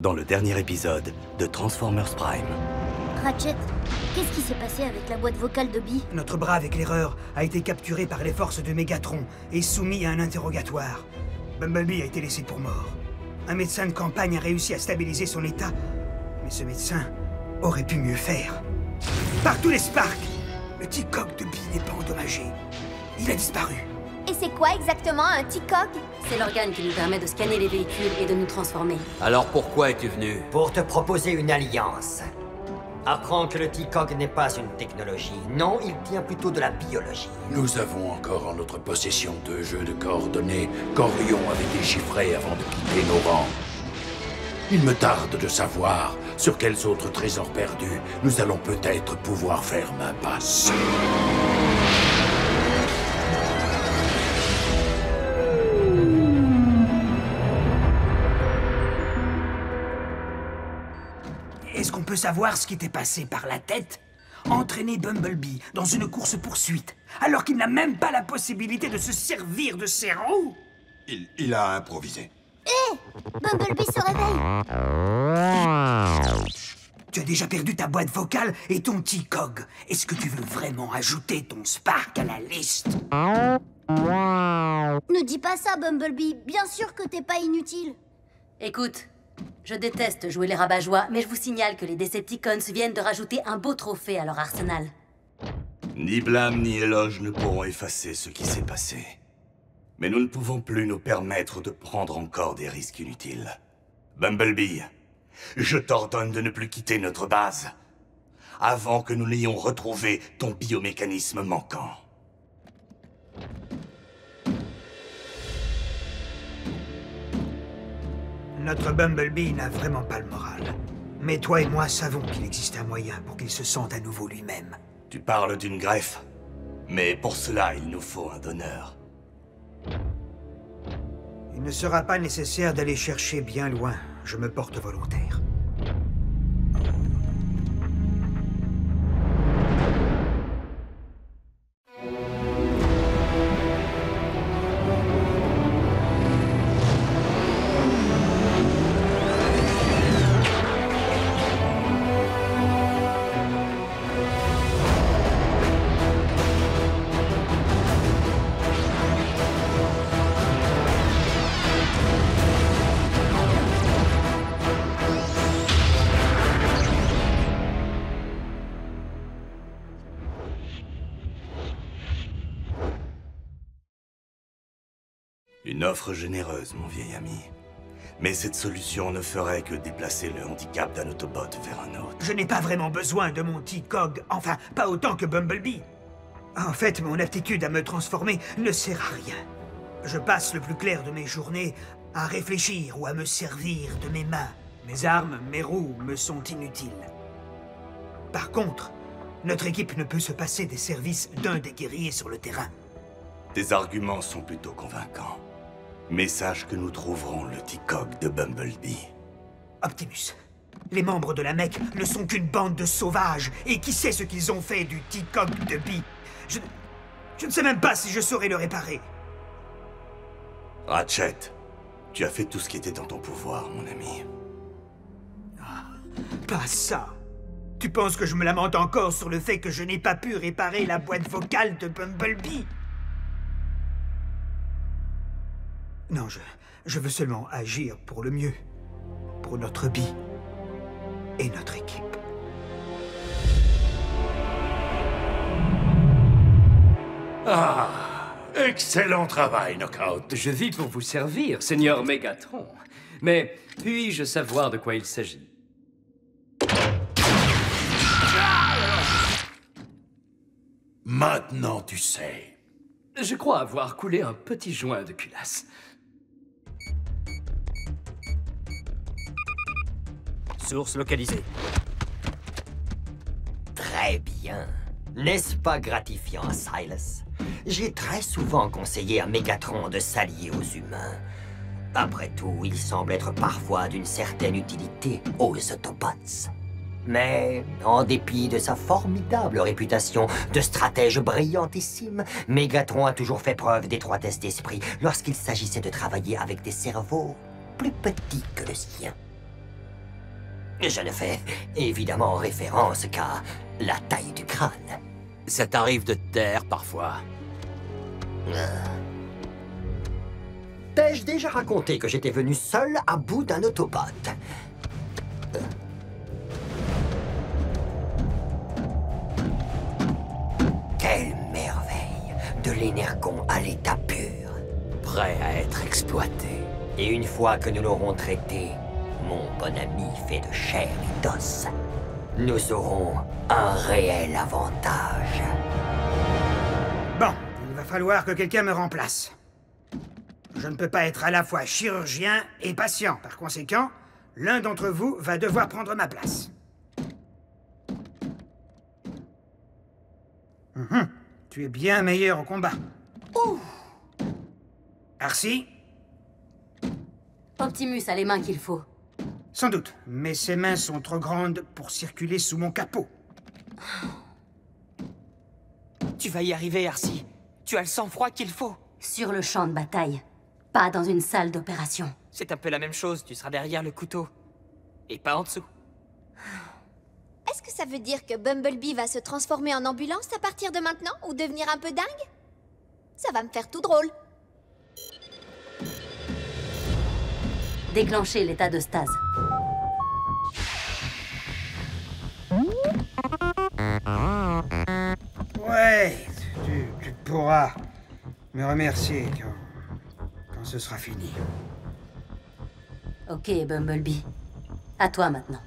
dans le dernier épisode de Transformers Prime. Ratchet, qu'est-ce qui s'est passé avec la boîte vocale de Bee? Notre brave éclaireur a été capturé par les forces de Megatron et soumis à un interrogatoire. Bumblebee a été laissé pour mort. Un médecin de campagne a réussi à stabiliser son état, mais ce médecin aurait pu mieux faire. Par tous les Sparks, le T-Cog de Bee n'est pas endommagé. Il a disparu. Et c'est quoi exactement un T-Cog? C'est l'organe qui nous permet de scanner les véhicules et de nous transformer. Alors pourquoi es-tu venu? Pour te proposer une alliance. Apprends que le T-Cog n'est pas une technologie. Non, il tient plutôt de la biologie. Nous avons encore en notre possession 2 jeux de coordonnées qu'Orion avait déchiffrés avant de quitter nos rangs. Il me tarde de savoir sur quels autres trésors perdus nous allons peut-être pouvoir faire main basse. Est-ce qu'on peut savoir ce qui t'est passé par la tête? Entraîner Bumblebee dans une course-poursuite, alors qu'il n'a même pas la possibilité de se servir de ses roues? Il a improvisé. Bumblebee se réveille! Tu as déjà perdu ta boîte vocale et ton T-Cog. Est-ce que tu veux vraiment ajouter ton Spark à la liste? Ne dis pas ça, Bumblebee. Bien sûr que t'es pas inutile. Écoute, je déteste jouer les rabat-joie, mais je vous signale que les Decepticons viennent de rajouter un beau trophée à leur arsenal. Ni blâme ni éloge ne pourront effacer ce qui s'est passé. Mais nous ne pouvons plus nous permettre de prendre encore des risques inutiles. Bumblebee, je t'ordonne de ne plus quitter notre base avant que nous n'ayons retrouvé ton biomécanisme manquant. Notre Bumblebee n'a vraiment pas le moral. Mais toi et moi savons qu'il existe un moyen pour qu'il se sente à nouveau lui-même. Tu parles d'une greffe, mais pour cela, il nous faut un donneur. Il ne sera pas nécessaire d'aller chercher bien loin. Je me porte volontaire. Une offre généreuse, mon vieil ami. Mais cette solution ne ferait que déplacer le handicap d'un Autobot vers un autre. Je n'ai pas vraiment besoin de mon T-Cog. Enfin, pas autant que Bumblebee. En fait, mon aptitude à me transformer ne sert à rien. Je passe le plus clair de mes journées à réfléchir ou à me servir de mes mains. Mes armes, mes roues me sont inutiles. Par contre, notre équipe ne peut se passer des services d'un des guerriers sur le terrain. Tes arguments sont plutôt convaincants. Mais sache que nous trouverons le T-Cog de Bumblebee. Optimus, les membres de la Mech ne sont qu'une bande de sauvages. Et qui sait ce qu'ils ont fait du T-Cog de Bee? Je ne sais même pas si je saurais le réparer. Ratchet, tu as fait tout ce qui était dans ton pouvoir, mon ami. Pas ça. Tu penses que je me lamente encore sur le fait que je n'ai pas pu réparer la boîte vocale de Bumblebee? Non, je veux seulement agir pour le mieux. Pour notre Bee et notre équipe. Ah, excellent travail, Knockout. Je vis pour vous servir, Seigneur Megatron. Mais puis-je savoir de quoi il s'agit? Maintenant, tu sais. Je crois avoir coulé un petit joint de culasse. Source localisée. Très bien. N'est-ce pas gratifiant, Silas? J'ai très souvent conseillé à Megatron de s'allier aux humains. Après tout, il semble être parfois d'une certaine utilité aux Autobots. Mais, en dépit de sa formidable réputation de stratège brillantissime, Megatron a toujours fait preuve d'étroitesse d'esprit lorsqu'il s'agissait de travailler avec des cerveaux plus petits que le sien. Je ne fais évidemment référence qu'à la taille du crâne. Ça t'arrive de te taire parfois. T'ai-je déjà raconté que j'étais venu seul à bout d'un Autobot? Quelle merveille! De l'énergon à l'état pur. Prêt à être exploité. Et une fois que nous l'aurons traité, mon bon ami fait de chair et d'os, nous aurons un réel avantage. Bon, il va falloir que quelqu'un me remplace. Je ne peux pas être à la fois chirurgien et patient. Par conséquent, l'un d'entre vous va devoir prendre ma place. Tu es bien meilleur au combat. Ouh! Arcee? Optimus a les mains qu'il faut. Sans doute, mais ses mains sont trop grandes pour circuler sous mon capot. Tu vas y arriver, Arcee. Tu as le sang-froid qu'il faut. Sur le champ de bataille, pas dans une salle d'opération. C'est un peu la même chose, tu seras derrière le couteau. Et pas en dessous. Est-ce que ça veut dire que Bumblebee va se transformer en ambulance à partir de maintenant ou devenir un peu dingue? Ça va me faire tout drôle. Déclencher l'état de stase. Ouais, tu pourras me remercier quand ce sera fini. Ok, Bumblebee. À toi maintenant.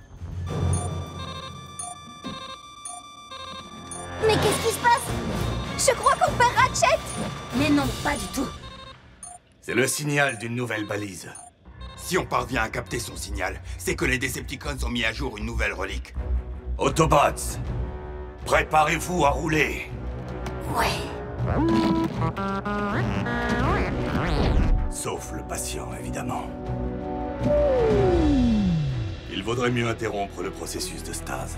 Mais qu'est-ce qui se passe? Je crois qu'on perd Ratchet! Mais non, pas du tout. C'est le signal d'une nouvelle balise. Si on parvient à capter son signal, c'est que les Decepticons ont mis à jour une nouvelle relique. Autobots, préparez-vous à rouler. Ouais. Sauf le patient, évidemment. Il vaudrait mieux interrompre le processus de stase.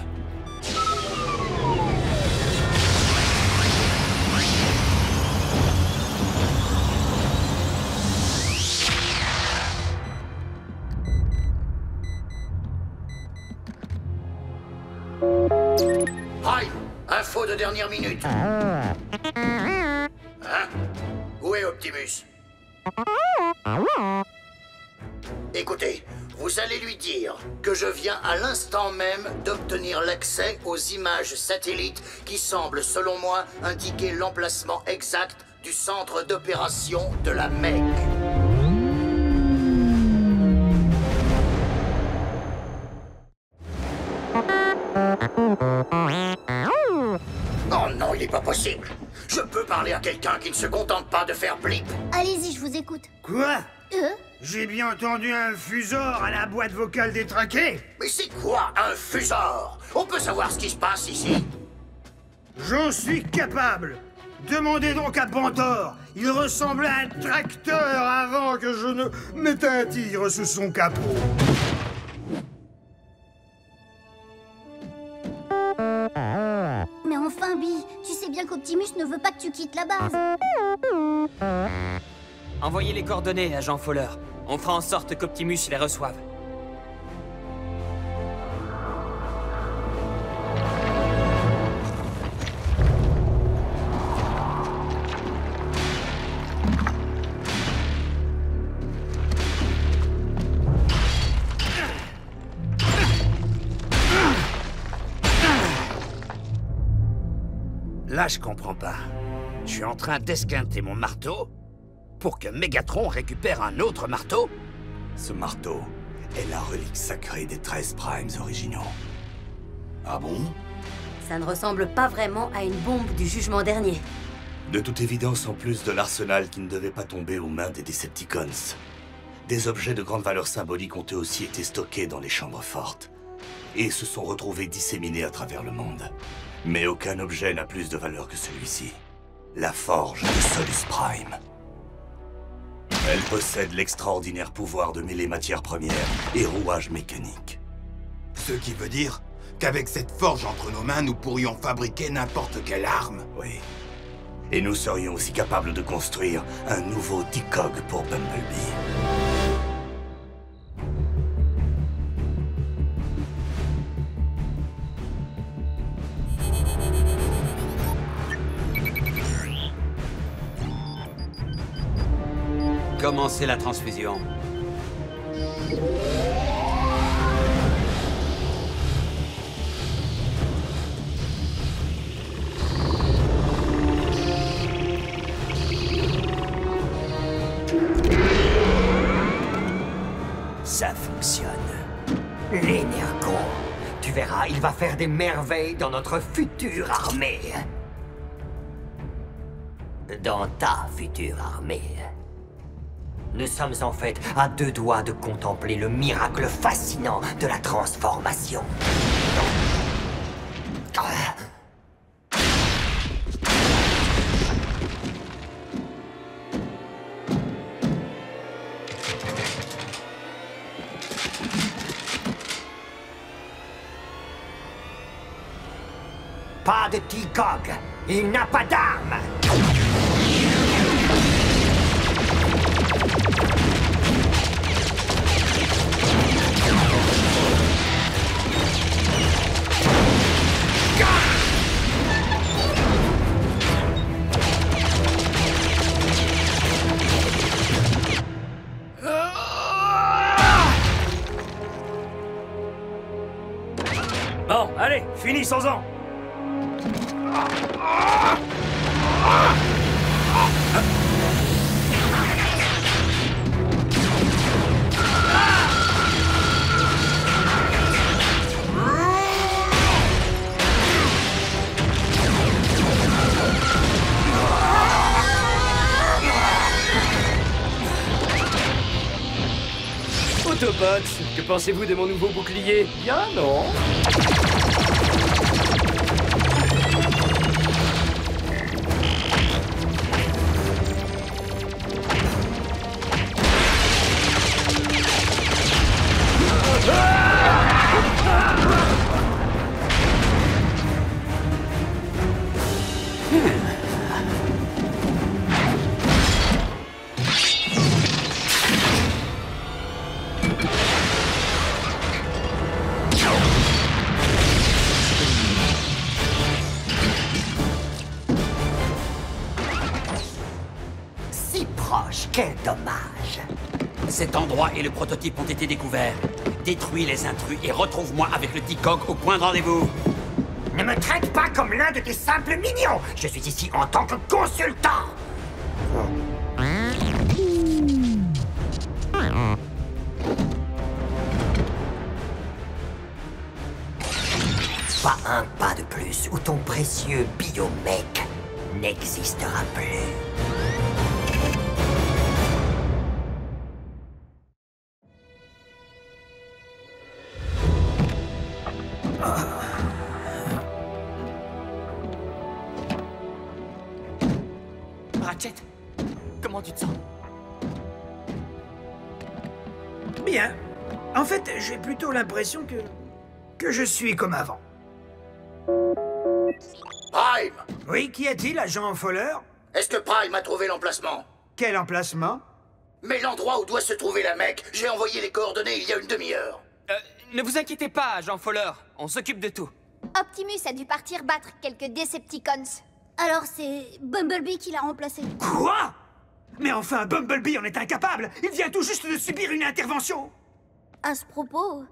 Hi! Info de dernière minute. Hein? Où est Optimus? Écoutez, vous allez lui dire que je viens à l'instant même d'obtenir l'accès aux images satellites qui semblent, selon moi, indiquer l'emplacement exact du centre d'opération de la Mecque. Oh non, il n'est pas possible. Je peux parler à quelqu'un qui ne se contente pas de faire blip. Allez-y, je vous écoute. Quoi? J'ai bien entendu un fusor à la boîte vocale détraquée. Mais c'est quoi un fusor? On peut savoir ce qui se passe ici? J'en suis capable. Demandez donc à Pantor. Il ressemblait à un tracteur avant que je ne mette un tigre sous son capot. Mais enfin, Bee, tu sais bien qu'Optimus ne veut pas que tu quittes la base. Envoyez les coordonnées, agent Fowler. On fera en sorte qu'Optimus les reçoive. Là, je comprends pas. Je suis en train d'esquinter mon marteau pour que Megatron récupère un autre marteau? Ce marteau est la relique sacrée des 13 Primes originaux. Ah bon? Ça ne ressemble pas vraiment à une bombe du jugement dernier. De toute évidence, en plus de l'arsenal qui ne devait pas tomber aux mains des Decepticons, des objets de grande valeur symbolique ont eux aussi été stockés dans les chambres fortes et se sont retrouvés disséminés à travers le monde. Mais aucun objet n'a plus de valeur que celui-ci. La forge de Solus Prime. Elle possède l'extraordinaire pouvoir de mêler matières premières et rouages mécaniques. Ce qui veut dire qu'avec cette forge entre nos mains, nous pourrions fabriquer n'importe quelle arme. Oui. Et nous serions aussi capables de construire un nouveau T-Cog pour Bumblebee. Commencez la transfusion. Ça fonctionne. L'Energon. Tu verras, il va faire des merveilles dans notre future armée. Dans ta future armée. Nous sommes en fait à 2 doigts de contempler le miracle fascinant de la transformation. Pas de T-Cog. Il n'a pas d'armes. Bon, allez, finissons-en. Autobots, que pensez-vous de mon nouveau bouclier? Bien, non? Si proche, quel dommage. Cet endroit et le prototype ont été découverts. Détruis les intrus et retrouve-moi avec le T-Cog au point de rendez-vous. Ne me traite pas comme l'un de tes simples mignons. Je suis ici en tant que consultant. Pas un pas de plus où ton précieux biomec n'existera plus. Ratchet, comment tu te sens? Bien. En fait, j'ai plutôt l'impression que je suis comme avant. Prime! Oui, qu'y a-t-il, agent Fowler? Est-ce que Prime a trouvé l'emplacement? Quel emplacement? Mais l'endroit où doit se trouver la mec, j'ai envoyé les coordonnées il y a une demi-heure. Ne vous inquiétez pas, agent Fowler. On s'occupe de tout. Optimus a dû partir battre quelques Decepticons. Alors c'est Bumblebee qui l'a remplacé. Quoi? Mais enfin, Bumblebee en est incapable. Il vient tout juste de subir une intervention. À ce propos...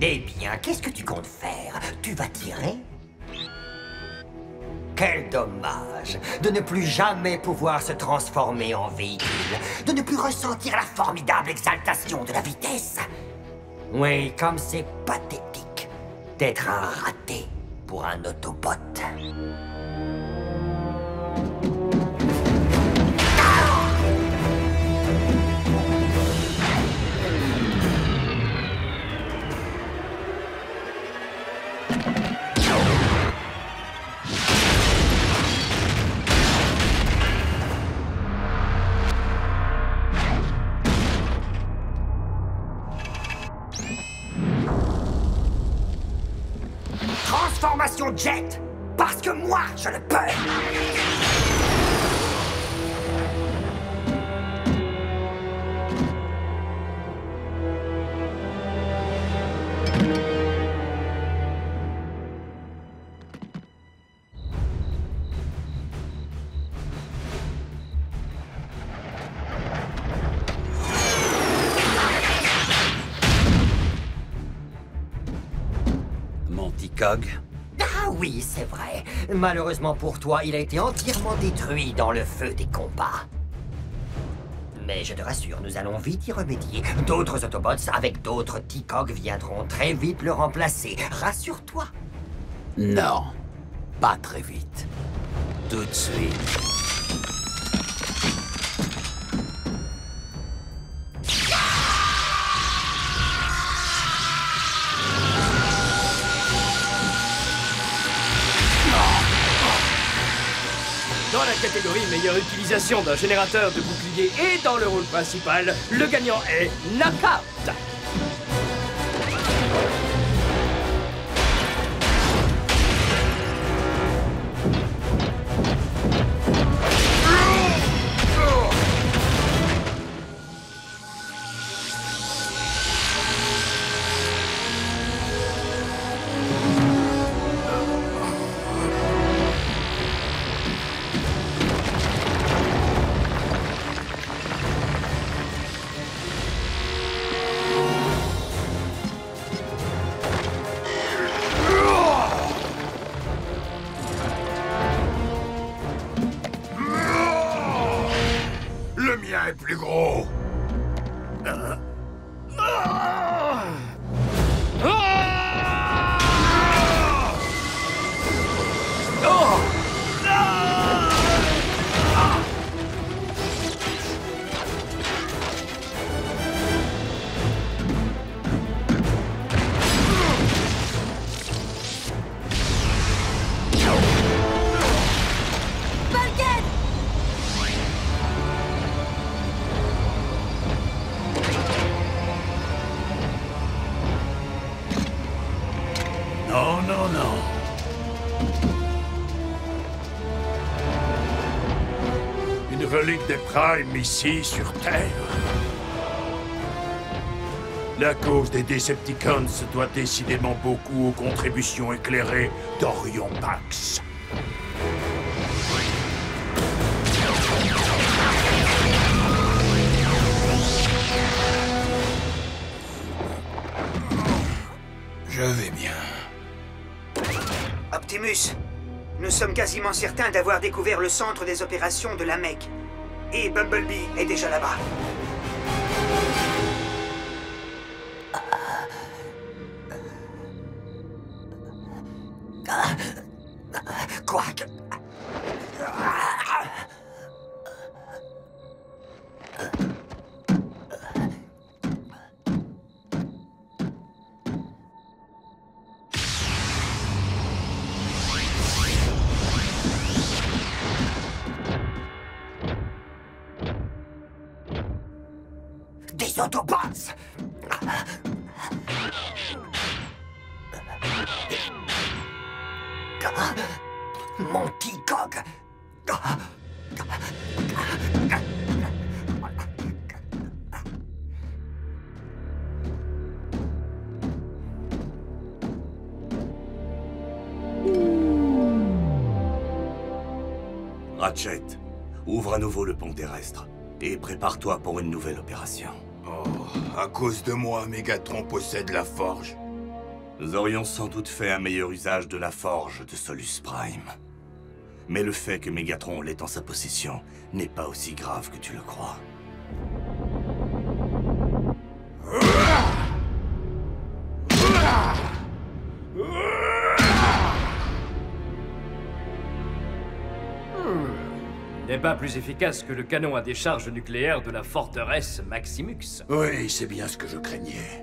Eh bien, qu'est-ce que tu comptes faire? Tu vas tirer? Quel dommage de ne plus jamais pouvoir se transformer en véhicule, de ne plus ressentir la formidable exaltation de la vitesse. Oui, comme c'est pathétique d'être un raté pour un Autobot. Transformation Jet! Parce que moi, je le peux! T-Cog? Ah oui, c'est vrai. Malheureusement pour toi, il a été entièrement détruit dans le feu des combats. Mais je te rassure, nous allons vite y remédier. D'autres Autobots avec d'autres T-Cog viendront très vite le remplacer. Rassure-toi. Non, pas très vite. Tout de suite. Dans la catégorie meilleure utilisation d'un générateur de bouclier et dans le rôle principal, le gagnant est Knockout. Le mien est plus gros. Non, non, non. Une relique des Primes ici, sur Terre. La cause des Decepticons doit décidément beaucoup aux contributions éclairées d'Orion Pax. Je vais bien. Optimus, nous sommes quasiment certains d'avoir découvert le centre des opérations de la Mech. Et Bumblebee est déjà là-bas. Quack. Des Autobots! Mon T-Cog! Ratchet, ouvre à nouveau le pont terrestre et prépare-toi pour une nouvelle opération. Oh, à cause de moi, Megatron possède la forge. Nous aurions sans doute fait un meilleur usage de la forge de Solus Prime. Mais le fait que Megatron l'ait en sa possession n'est pas aussi grave que tu le crois. N'est pas plus efficace que le canon à décharge nucléaire de la forteresse Maximux. Oui, c'est bien ce que je craignais.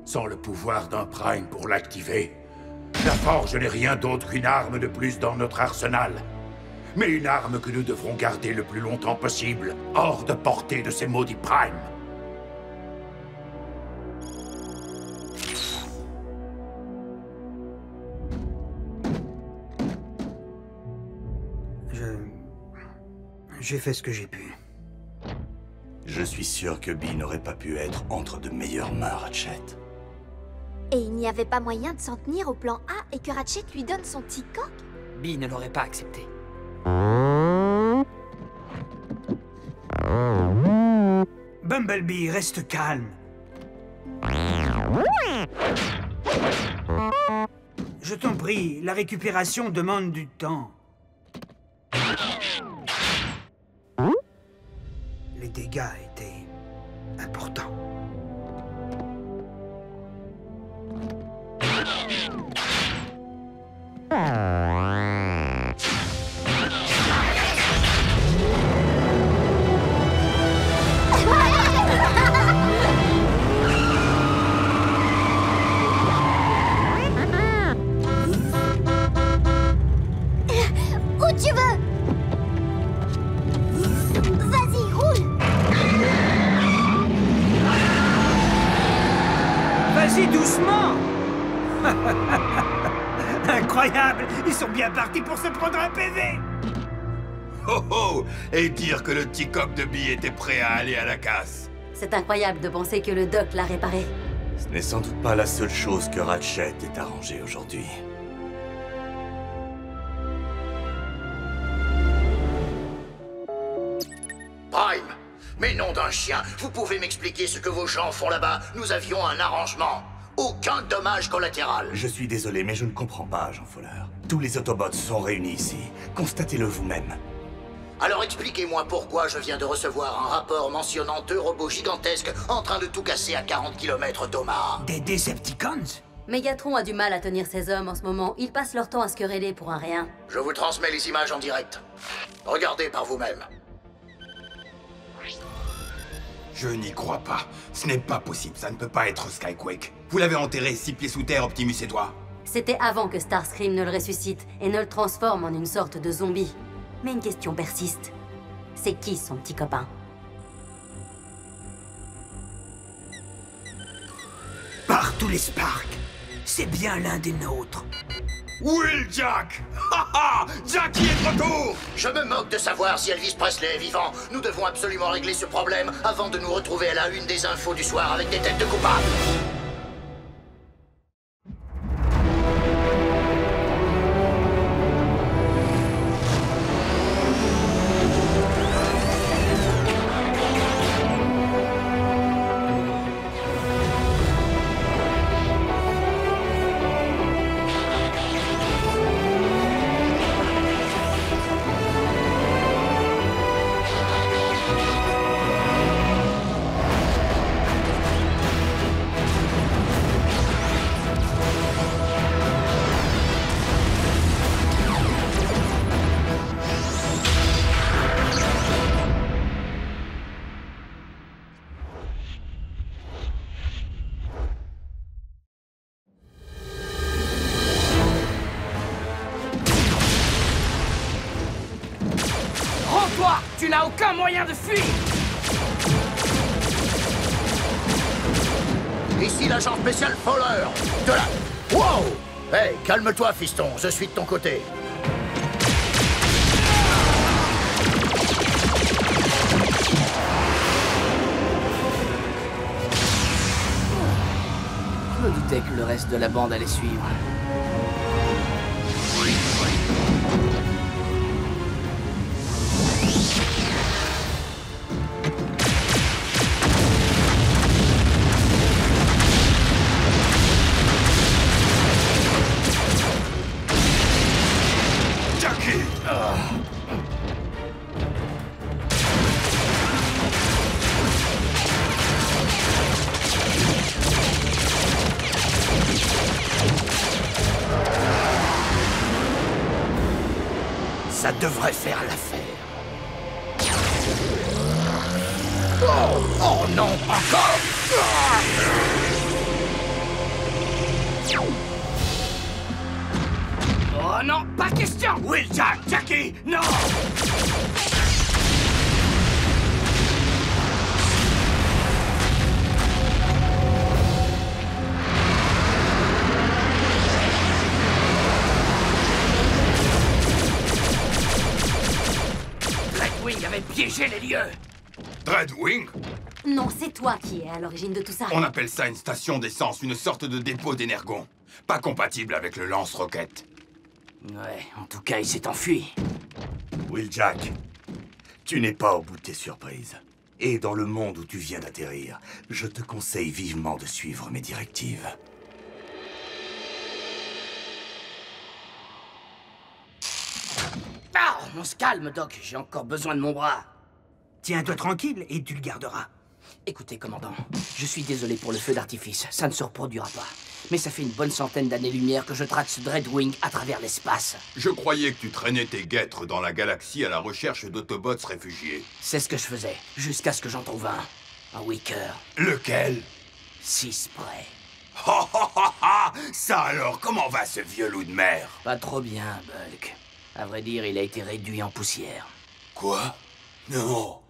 Sans le pouvoir d'un Prime pour l'activer, la forge n'est rien d'autre qu'une arme de plus dans notre arsenal. Mais une arme que nous devrons garder le plus longtemps possible, hors de portée de ces maudits Primes. J'ai fait ce que j'ai pu. Je suis sûr que Bee n'aurait pas pu être entre de meilleures mains, Ratchet. Et il n'y avait pas moyen de s'en tenir au plan A et que Ratchet lui donne son T-Cog? Bee ne l'aurait pas accepté. Bumblebee, reste calme. Je t'en prie, la récupération demande du temps. Les dégâts étaient importants. Où tu veux? Vas-y, roule! Vas-y doucement. Incroyable. Ils sont bien partis pour se prendre un PV. Oh oh! Et dire que le T-Cog de Bee était prêt à aller à la casse. C'est incroyable de penser que le doc l'a réparé. Ce n'est sans doute pas la seule chose que Ratchet ait arrangée aujourd'hui. Prime! Mais nom d'un chien, vous pouvez m'expliquer ce que vos gens font là-bas? Nous avions un arrangement. Aucun dommage collatéral. Je suis désolé, mais je ne comprends pas, Jean Fowler. Tous les Autobots sont réunis ici. Constatez-le vous-même. Alors expliquez-moi pourquoi je viens de recevoir un rapport mentionnant 2 robots gigantesques en train de tout casser à 40 km d'Omaha. Des Decepticons? Megatron a du mal à tenir ses hommes en ce moment. Ils passent leur temps à se quereller pour un rien. Je vous transmets les images en direct. Regardez par vous-même. Je n'y crois pas. Ce n'est pas possible, ça ne peut pas être Skyquake. Vous l'avez enterré 6 pieds sous terre, Optimus et toi. C'était avant que Starscream ne le ressuscite et ne le transforme en une sorte de zombie. Mais une question persiste. C'est qui son petit copain? Par tous les Sparks, c'est bien l'un des nôtres. Wheeljack! Haha! Jackie est de retour! Je me moque de savoir si Elvis Presley est vivant. Nous devons absolument régler ce problème avant de nous retrouver à la une des infos du soir avec des têtes de coupables. Rends-toi! Tu n'as aucun moyen de fuir! Ici l'agent spécial Fowler. De là. Wow! Hey, calme-toi, fiston. Je suis de ton côté. Je me doutais que le reste de la bande allait suivre. Jackie! Ça devrait faire l'affaire. Oh, oh non, encore! Oh non, pas question! Wheeljack! Jackie! Non! Dreadwing avait piégé les lieux! Dreadwing? Non, c'est toi qui es à l'origine de tout ça. On appelle ça une station d'essence, une sorte de dépôt d'énergon. Pas compatible avec le lance-roquette. Ouais, en tout cas, il s'est enfui. Wheeljack, tu n'es pas au bout de tes surprises. Et dans le monde où tu viens d'atterrir, je te conseille vivement de suivre mes directives. on se calme, Doc. J'ai encore besoin de mon bras. Tiens-toi tranquille et tu le garderas. Écoutez, commandant, je suis désolé pour le feu d'artifice. Ça ne se reproduira pas. Mais ça fait une bonne centaine d'années-lumière que je traque ce Dreadwing à travers l'espace. Je croyais que tu traînais tes guêtres dans la galaxie à la recherche d'Autobots réfugiés. C'est ce que je faisais, jusqu'à ce que j'en trouve un Weaker. Lequel? 6 près. Ha ha ha ha! Ça alors, comment va ce vieux loup de mer? Pas trop bien, Bulk. À vrai dire, il a été réduit en poussière. Quoi? Non.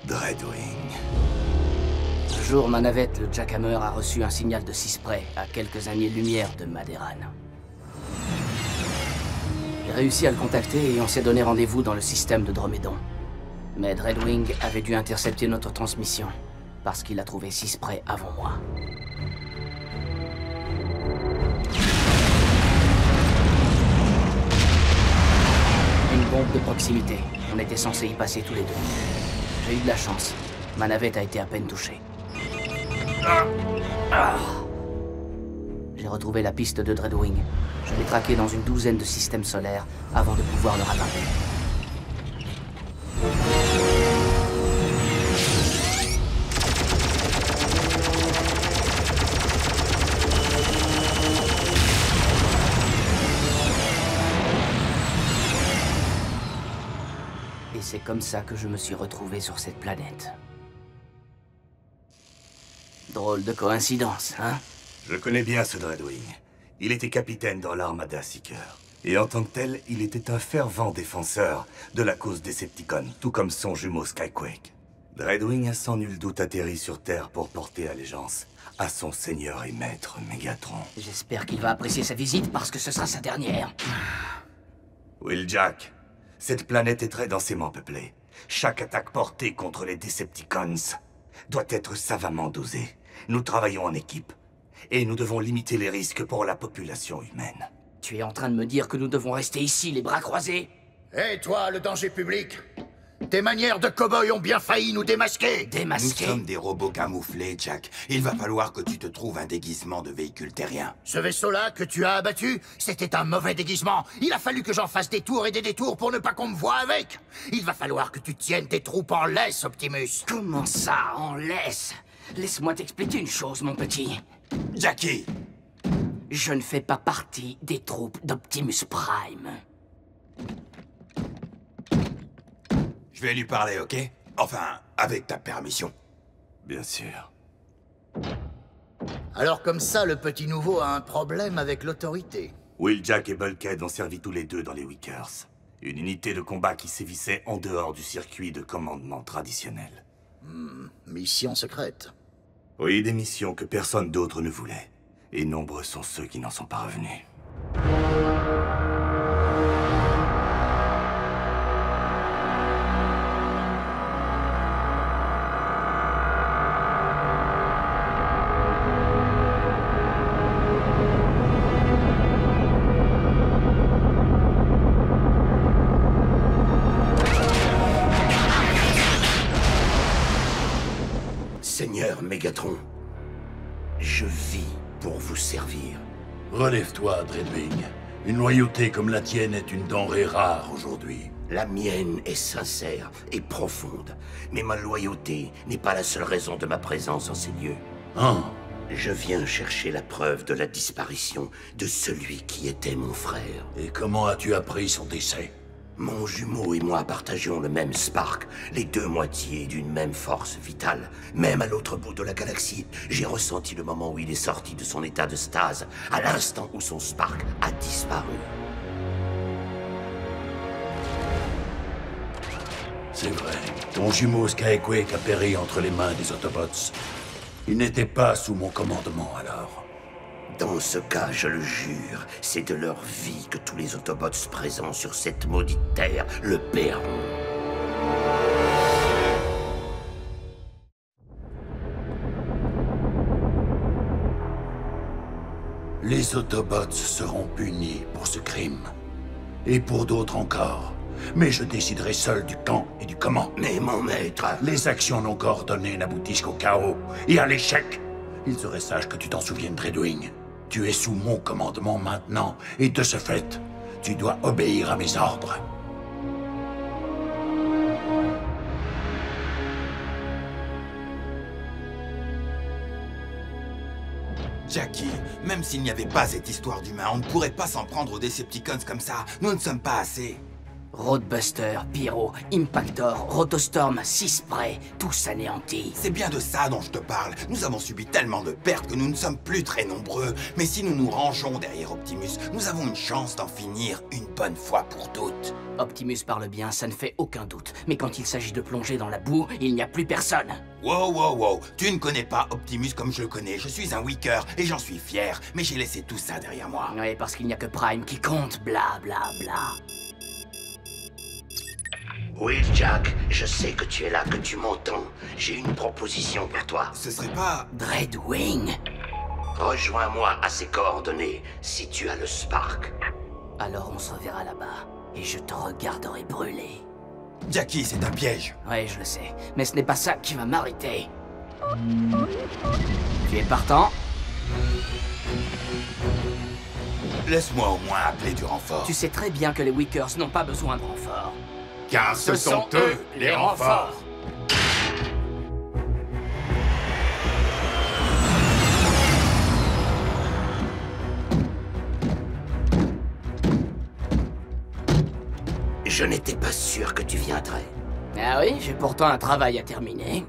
Dreadwing. Un jour, ma navette, le Jackhammer, a reçu un signal de 6 près, à quelques années-lumière de Maderan. J'ai réussi à le contacter et on s'est donné rendez-vous dans le système de Dromédon. Mais Dreadwing avait dû intercepter notre transmission, parce qu'il a trouvé 6 près avant moi. Une bombe de proximité. On était censé y passer tous les deux. J'ai eu de la chance. Ma navette a été à peine touchée. J'ai retrouvé la piste de Dreadwing. Je l'ai traqué dans une douzaine de systèmes solaires avant de pouvoir le rattraper. Et c'est comme ça que je me suis retrouvé sur cette planète. Drôle de coïncidence, hein? Je connais bien ce Dreadwing. Il était capitaine dans l'armada Seeker. Et en tant que tel, il était un fervent défenseur de la cause Decepticon, tout comme son jumeau Skyquake. Dreadwing a sans nul doute atterri sur Terre pour porter allégeance à son seigneur et maître Megatron. J'espère qu'il va apprécier sa visite parce que ce sera sa dernière. Wheeljack, cette planète est très densément peuplée. Chaque attaque portée contre les Decepticons doit être savamment dosée. Nous travaillons en équipe. Et nous devons limiter les risques pour la population humaine. Tu es en train de me dire que nous devons rester ici, les bras croisés? Hé, toi, le danger public! Tes manières de cow-boy ont bien failli nous démasquer! Nous sommes des robots camouflés, Jack. Il va falloir que tu te trouves un déguisement de véhicule terrien. Ce vaisseau-là que tu as abattu, c'était un mauvais déguisement. Il a fallu que j'en fasse des tours et des détours pour ne pas qu'on me voie avec. Il va falloir que tu tiennes tes troupes en laisse, Optimus. Comment ça, en laisse? Laisse-moi t'expliquer une chose, mon petit. Jackie! Je ne fais pas partie des troupes d'Optimus Prime. Je vais lui parler, ok? Enfin, avec ta permission. Bien sûr. Alors comme ça, le petit nouveau a un problème avec l'autorité. Wheeljack et Bulkhead ont servi tous les deux dans les Weakers. Une unité de combat qui sévissait en dehors du circuit de commandement traditionnel. Mission secrète. Oui, des missions que personne d'autre ne voulait. Et nombreux sont ceux qui n'en sont pas revenus. Seigneur Megatron, je vis pour vous servir. Relève-toi, Dreadwing. Une loyauté comme la tienne est une denrée rare aujourd'hui. La mienne est sincère et profonde, mais ma loyauté n'est pas la seule raison de ma présence en ces lieux. Ah. Je viens chercher la preuve de la disparition de celui qui était mon frère. Et comment as-tu appris son décès? Mon jumeau et moi partagions le même spark, les deux moitiés d'une même force vitale. Même à l'autre bout de la galaxie, j'ai ressenti le moment où il est sorti de son état de stase, à l'instant où son spark a disparu. C'est vrai. Ton jumeau Skyquake a péri entre les mains des Autobots. Il n'était pas sous mon commandement alors. Dans ce cas, je le jure, c'est de leur vie que tous les Autobots présents sur cette maudite terre le paieront. Les Autobots seront punis pour ce crime. Et pour d'autres encore. Mais je déciderai seul du quand et du comment. Mais mon maître... Les actions non coordonnées n'aboutissent qu'au chaos et à l'échec. Il serait sage que tu t'en souviennes, Dreadwing. Tu es sous mon commandement maintenant, et de ce fait, tu dois obéir à mes ordres. Jackie, même s'il n'y avait pas cette histoire d'humain, on ne pourrait pas s'en prendre aux Decepticons comme ça. Nous ne sommes pas assez. Roadbuster, Pyro, Impactor, Rotostorm, 6 Spray, tous anéantis. C'est bien de ça dont je te parle. Nous avons subi tellement de pertes que nous ne sommes plus très nombreux. Mais si nous nous rangeons derrière Optimus, nous avons une chance d'en finir une bonne fois pour toutes. Optimus parle bien, ça ne fait aucun doute. Mais quand il s'agit de plonger dans la boue, il n'y a plus personne. Wow, wow, wow. Tu ne connais pas Optimus comme je le connais. Je suis un Weaker et j'en suis fier. Mais j'ai laissé tout ça derrière moi. Oui, parce qu'il n'y a que Prime qui compte, bla bla bla. Wheeljack, je sais que tu es là, que tu m'entends. J'ai une proposition pour toi. Ce serait pas... Dreadwing? Rejoins-moi à ces coordonnées, si tu as le Spark. Alors on se reverra là-bas, et je te regarderai brûler. Jackie, c'est un piège. Ouais, je le sais, mais ce n'est pas ça qui va m'arrêter. Tu es partant? Laisse-moi au moins appeler du renfort. Tu sais très bien que les Weakers n'ont pas besoin de renfort. Car ce sont eux, les renforts. Je n'étais pas sûr que tu viendrais. Ah oui, j'ai pourtant un travail à terminer.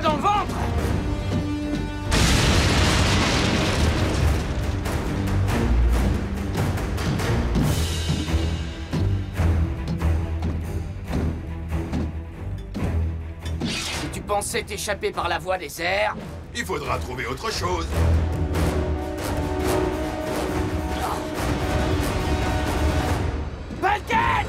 Dans le ventre! Si tu pensais t'échapper par la voie des airs... Il faudra trouver autre chose. Bulkhead!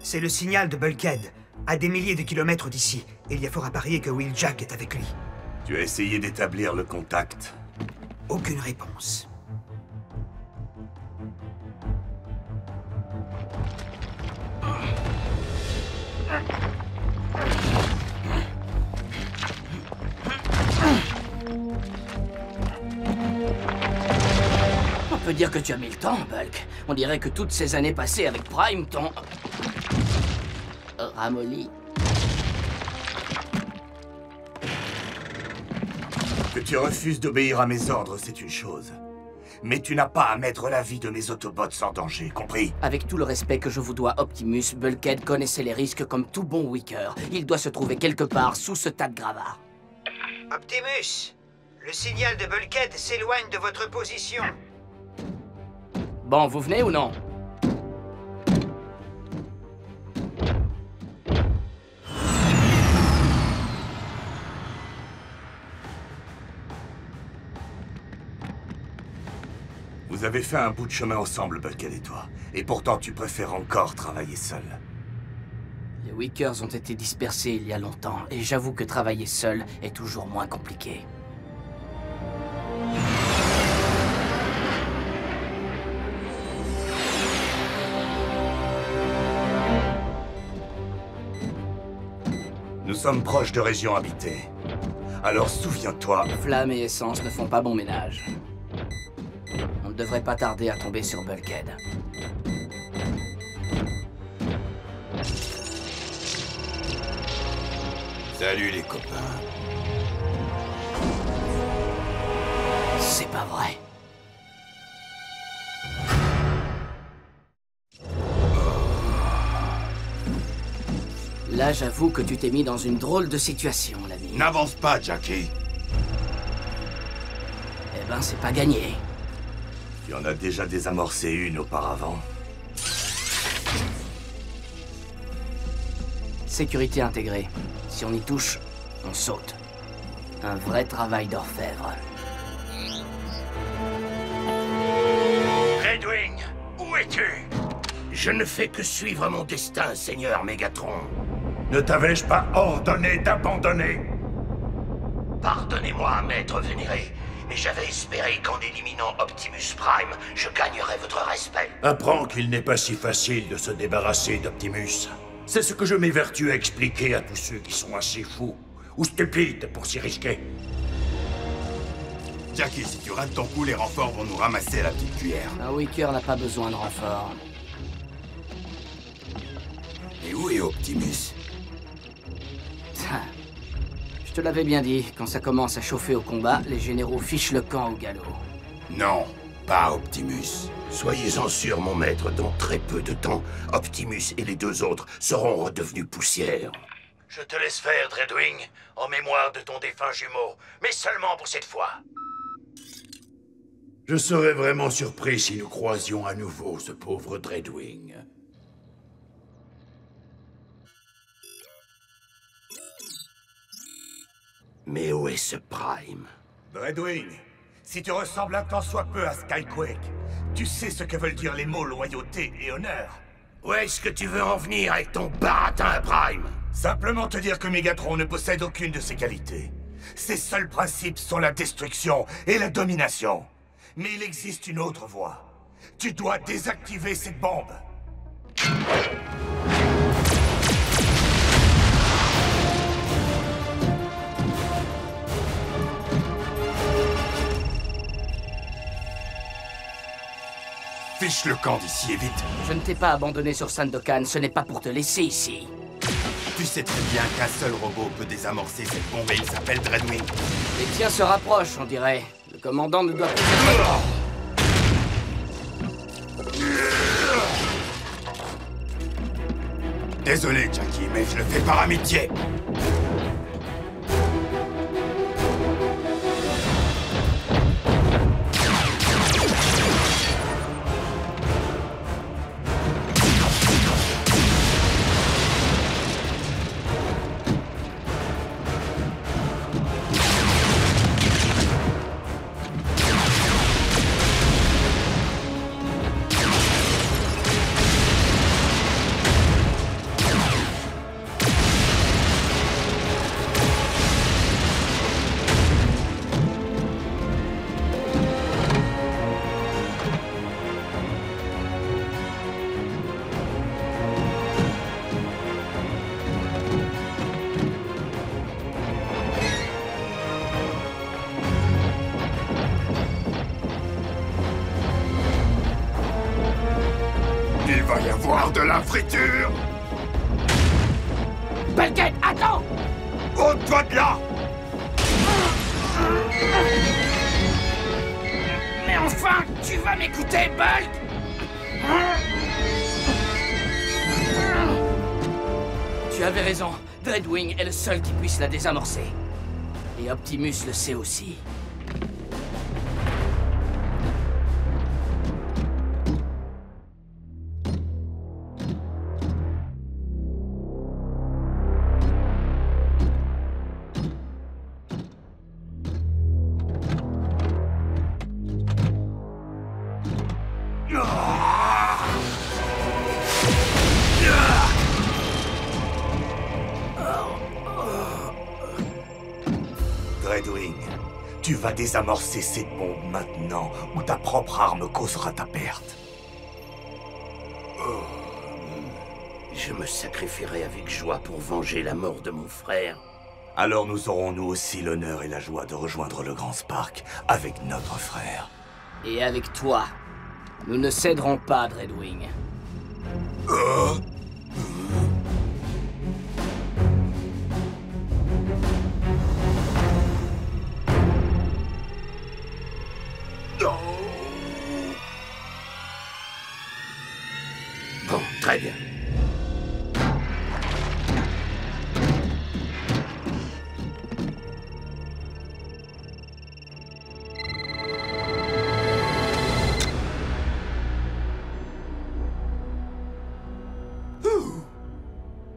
C'est le signal de Bulkhead, à des milliers de kilomètres d'ici. Et il y a fort à parier que Wheeljack est avec lui. Tu as essayé d'établir le contact? Aucune réponse. On peut dire que tu as mis le temps, Bulk. On dirait que toutes ces années passées avec Prime t'ont... ramolli. Que tu refuses d'obéir à mes ordres, c'est une chose. Mais tu n'as pas à mettre la vie de mes Autobots en danger, compris? Avec tout le respect que je vous dois, Optimus, Bulkhead connaissait les risques comme tout bon Weaker. Il doit se trouver quelque part sous ce tas de gravats. Optimus, le signal de Bulkhead s'éloigne de votre position. Bon, vous venez ou non? Vous avez fait un bout de chemin ensemble, Bulkhead et toi. Et pourtant, tu préfères encore travailler seul. Les Weakers ont été dispersés il y a longtemps, et j'avoue que travailler seul est toujours moins compliqué. Nous sommes proches de régions habitées. Alors souviens-toi... Flamme et essence ne font pas bon ménage. On devrait pas tarder à tomber sur Bulkhead. Salut les copains. C'est pas vrai. Là, j'avoue que tu t'es mis dans une drôle de situation, l'ami. N'avance pas, Jackie. Eh ben, c'est pas gagné. Tu en as déjà désamorcé une auparavant. Sécurité intégrée. Si on y touche, on saute. Un vrai travail d'orfèvre. Redwing, où es-tu? Je ne fais que suivre mon destin, Seigneur Mégatron. Ne t'avais-je pas ordonné d'abandonner? Pardonnez-moi, maître vénéré, mais j'avais espéré qu'en éliminant Optimus Prime, je gagnerais votre respect. Apprends qu'il n'est pas si facile de se débarrasser d'Optimus. C'est ce que je m'évertue à expliquer à tous ceux qui sont assez fous ou stupides pour s'y risquer. Jackie, si tu rates ton coup, les renforts vont nous ramasser à la petite cuillère. Un Wicker n'a pas besoin de renfort. Et où est Optimus? Je te l'avais bien dit, quand ça commence à chauffer au combat, les généraux fichent le camp au galop. Non, pas Optimus. Soyez-en sûr, mon maître, dans très peu de temps, Optimus et les deux autres seront redevenus poussière. Je te laisse faire, Dreadwing, en mémoire de ton défunt jumeau, mais seulement pour cette fois. Je serais vraiment surpris si nous croisions à nouveau ce pauvre Dreadwing. Mais où est ce Prime? Dreadwing, si tu ressembles un tant soit peu à Skyquake, tu sais ce que veulent dire les mots loyauté et honneur. Où est-ce que tu veux en venir avec ton baratin, Prime? Simplement te dire que Mégatron ne possède aucune de ces qualités. Ses seuls principes sont la destruction et la domination. Mais il existe une autre voie. Tu dois désactiver cette bombe. Fiche le camp d'ici et vite. Je ne t'ai pas abandonné sur Sandokan, ce n'est pas pour te laisser ici. Tu sais très bien qu'un seul robot peut désamorcer cette bombe et il s'appelle Dreadwing. Les tiens se rapprochent, on dirait. Le commandant ne doit plus être... Désolé, Jackie, mais je le fais par amitié. Il va y avoir de la friture! Bulkhead, attends! Ôte-toi de là! Mais enfin, tu vas m'écouter, Bulk! Tu avais raison. Dreadwing est le seul qui puisse la désamorcer. Et Optimus le sait aussi. Dreadwing, tu vas désamorcer cette bombe maintenant, ou ta propre arme causera ta perte. Je me sacrifierai avec joie pour venger la mort de mon frère. Alors nous aurons nous aussi l'honneur et la joie de rejoindre le Grand Spark avec notre frère. Et avec toi, nous ne céderons pas, Dreadwing. Bon, très bien.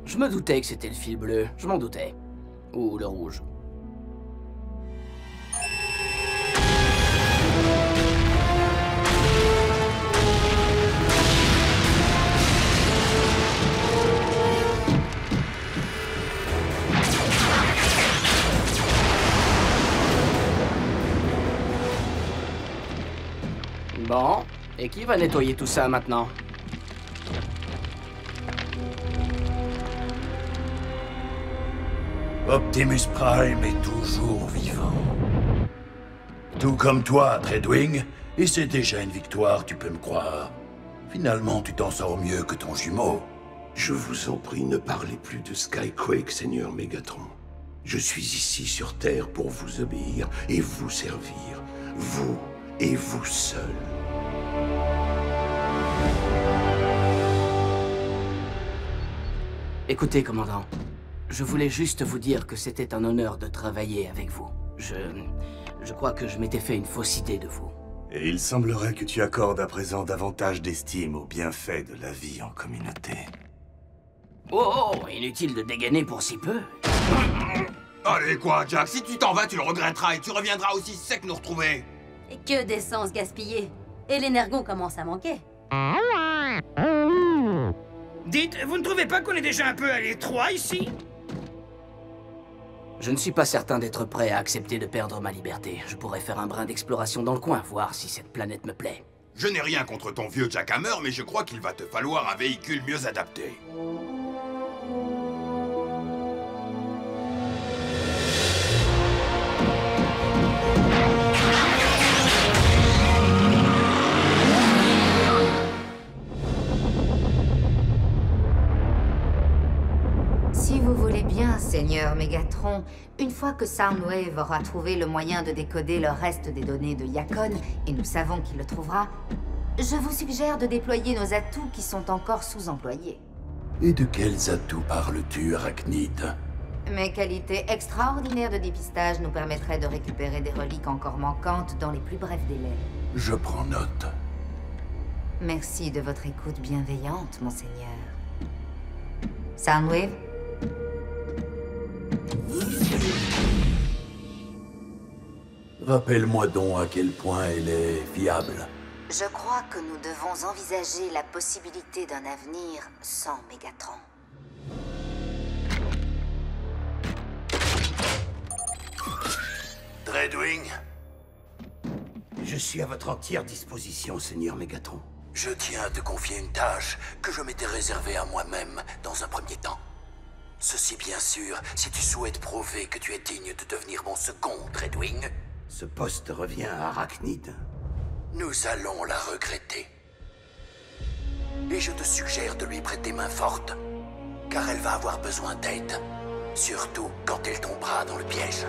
Je me doutais que c'était le fil bleu, je m'en doutais. Ou le rouge. Bon, et qui va nettoyer tout ça maintenant? Optimus Prime est toujours vivant. Tout comme toi, Dreadwing, et c'est déjà une victoire, tu peux me croire. Finalement, tu t'en sors mieux que ton jumeau. Je vous en prie, ne parlez plus de Skyquake, Seigneur Megatron. Je suis ici sur Terre pour vous obéir et vous servir. Vous et vous seul. Écoutez, commandant. Je voulais juste vous dire que c'était un honneur de travailler avec vous. Je crois que je m'étais fait une fausse idée de vous. Et il semblerait que tu accordes à présent davantage d'estime aux bienfaits de la vie en communauté. Oh, inutile de dégainer pour si peu. Allez quoi, Jack, si tu t'en vas, tu le regretteras et tu reviendras aussi sec nous retrouver. Et que d'essence gaspillée. Et l'énergon commence à manquer. Dites, vous ne trouvez pas qu'on est déjà un peu à l'étroit ici? Je ne suis pas certain d'être prêt à accepter de perdre ma liberté. Je pourrais faire un brin d'exploration dans le coin, voir si cette planète me plaît. Je n'ai rien contre ton vieux Jack Hammer, mais je crois qu'il va te falloir un véhicule mieux adapté. Si vous voulez bien, Seigneur Megatron, une fois que Soundwave aura trouvé le moyen de décoder le reste des données de Yakon, et nous savons qu'il le trouvera, je vous suggère de déployer nos atouts qui sont encore sous-employés. Et de quels atouts parles-tu, Arachnide? Mes qualités extraordinaires de dépistage nous permettraient de récupérer des reliques encore manquantes dans les plus brefs délais. Je prends note. Merci de votre écoute bienveillante, Monseigneur. Soundwave? Rappelle-moi donc à quel point elle est fiable. Je crois que nous devons envisager la possibilité d'un avenir sans Megatron. Dreadwing? Je suis à votre entière disposition, Seigneur Megatron. Je tiens à te confier une tâche que je m'étais réservée à moi-même dans un premier temps. Ceci bien sûr, si tu souhaites prouver que tu es digne de devenir mon second, Dreadwing. Ce poste revient à Arachnide. Nous allons la regretter. Et je te suggère de lui prêter main forte, car elle va avoir besoin d'aide, surtout quand elle tombera dans le piège.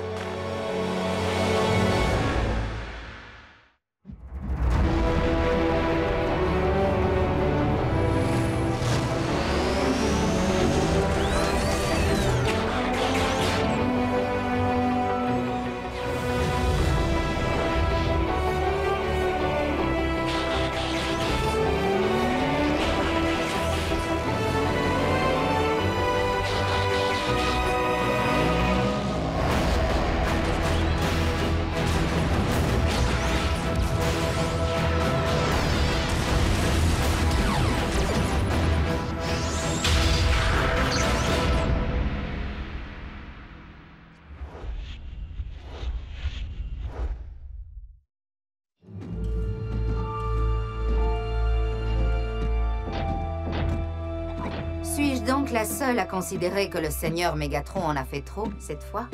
Suis-je donc la seule à considérer que le Seigneur Megatron en a fait trop, cette fois?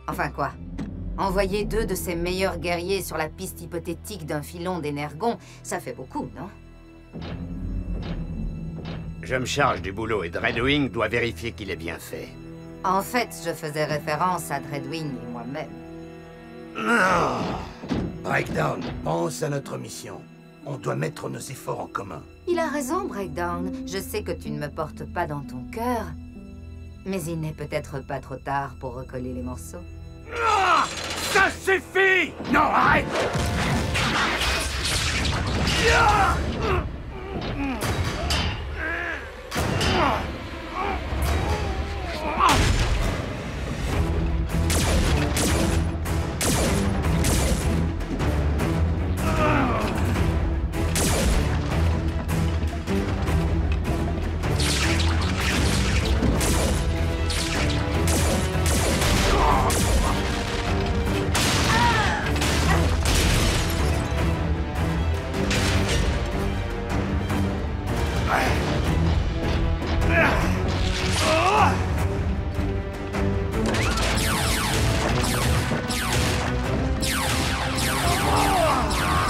Enfin quoi? Envoyer 2 de ses meilleurs guerriers sur la piste hypothétique d'un filon d'énergon, ça fait beaucoup, non? Je me charge du boulot et Dreadwing doit vérifier qu'il est bien fait. En fait, je faisais référence à Dreadwing et moi-même. Breakdown, pense à notre mission. On doit mettre nos efforts en commun. Il a raison, Breakdown. Je sais que tu ne me portes pas dans ton cœur, mais il n'est peut-être pas trop tard pour recoller les morceaux. Ça suffit! Non, arrête!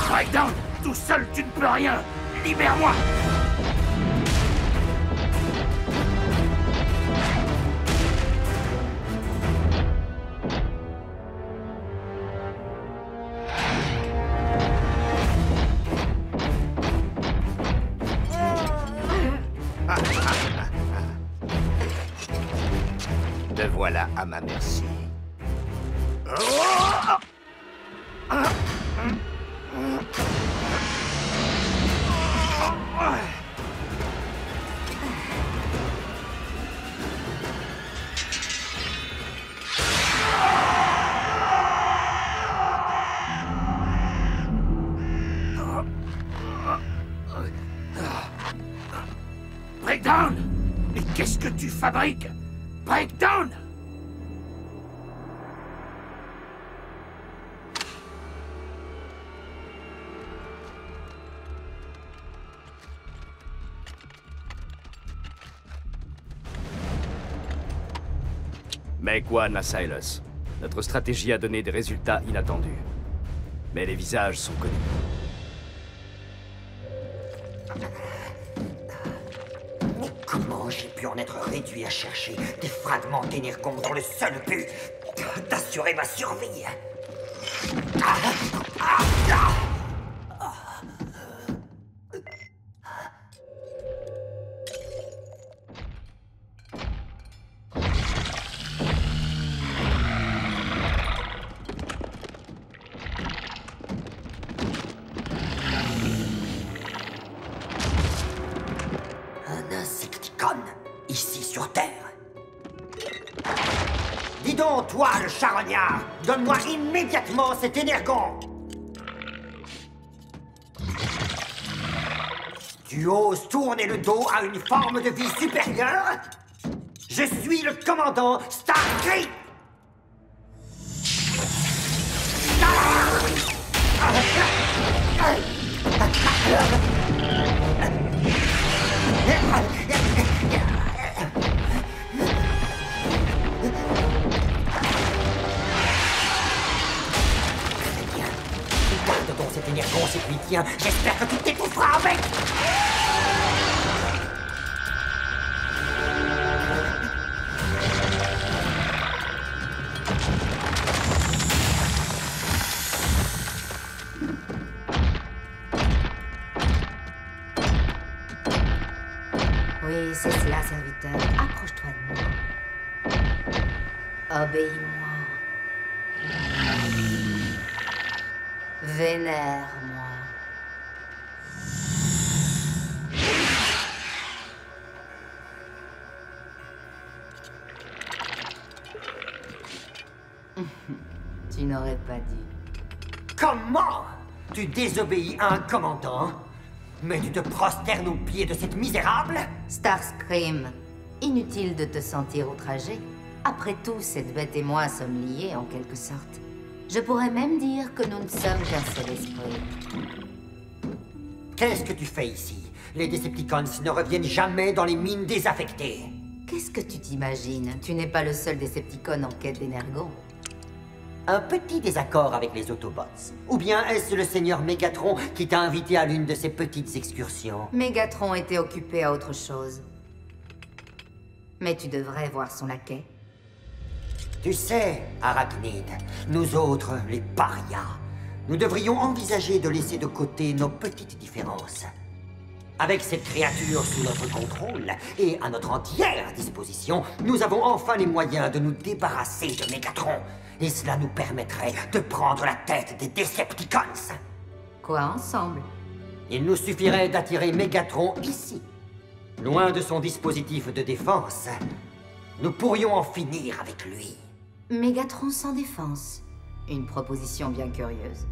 Breakdown, tout seul, tu ne peux rien. Libère-moi. Te voilà à ma merci. Breakdown! Mais qu'est-ce que tu fabriques? Breakdown! Make one à Silas. Notre stratégie a donné des résultats inattendus. Mais les visages sont connus. Mais comment j'ai pu en être réduit à chercher des fragments d'énergon dont le seul but d'assurer ma survie? Un insecticone, ici sur Terre. Dis donc, toi, le charognard, donne-moi immédiatement cet énergon. Tu oses tourner le dos à une forme de vie supérieure? Je suis le commandant Starscream! Garde donc cet énergon, c'est lui tient. J'espère que tu t'étoufferas avec. Oui, c'est cela, serviteur. Approche-toi de moi. Obéis-moi. Vénère-moi. Tu n'aurais pas dit. Comment? Tu désobéis à un commandant? Mais tu te prosternes aux pieds de cette misérable? Starscream, inutile de te sentir outragé. Après tout, cette bête et moi sommes liés en quelque sorte. Je pourrais même dire que nous ne sommes qu'un seul esprit. Qu'est-ce que tu fais ici? Les Decepticons ne reviennent jamais dans les mines désaffectées. Qu'est-ce que tu t'imagines? Tu n'es pas le seul Decepticon en quête d'énergon. Un petit désaccord avec les Autobots? Ou bien est-ce le seigneur Megatron qui t'a invité à l'une de ces petites excursions? Megatron était occupé à autre chose. Mais tu devrais voir son laquais. Tu sais, Arachnide, nous autres, les parias, nous devrions envisager de laisser de côté nos petites différences. Avec cette créature sous notre contrôle et à notre entière disposition, nous avons enfin les moyens de nous débarrasser de Megatron. Et cela nous permettrait de prendre la tête des Decepticons. Quoi, ensemble? Il nous suffirait d'attirer Megatron ici. Loin de son dispositif de défense, nous pourrions en finir avec lui. Megatron sans défense. Une proposition bien curieuse.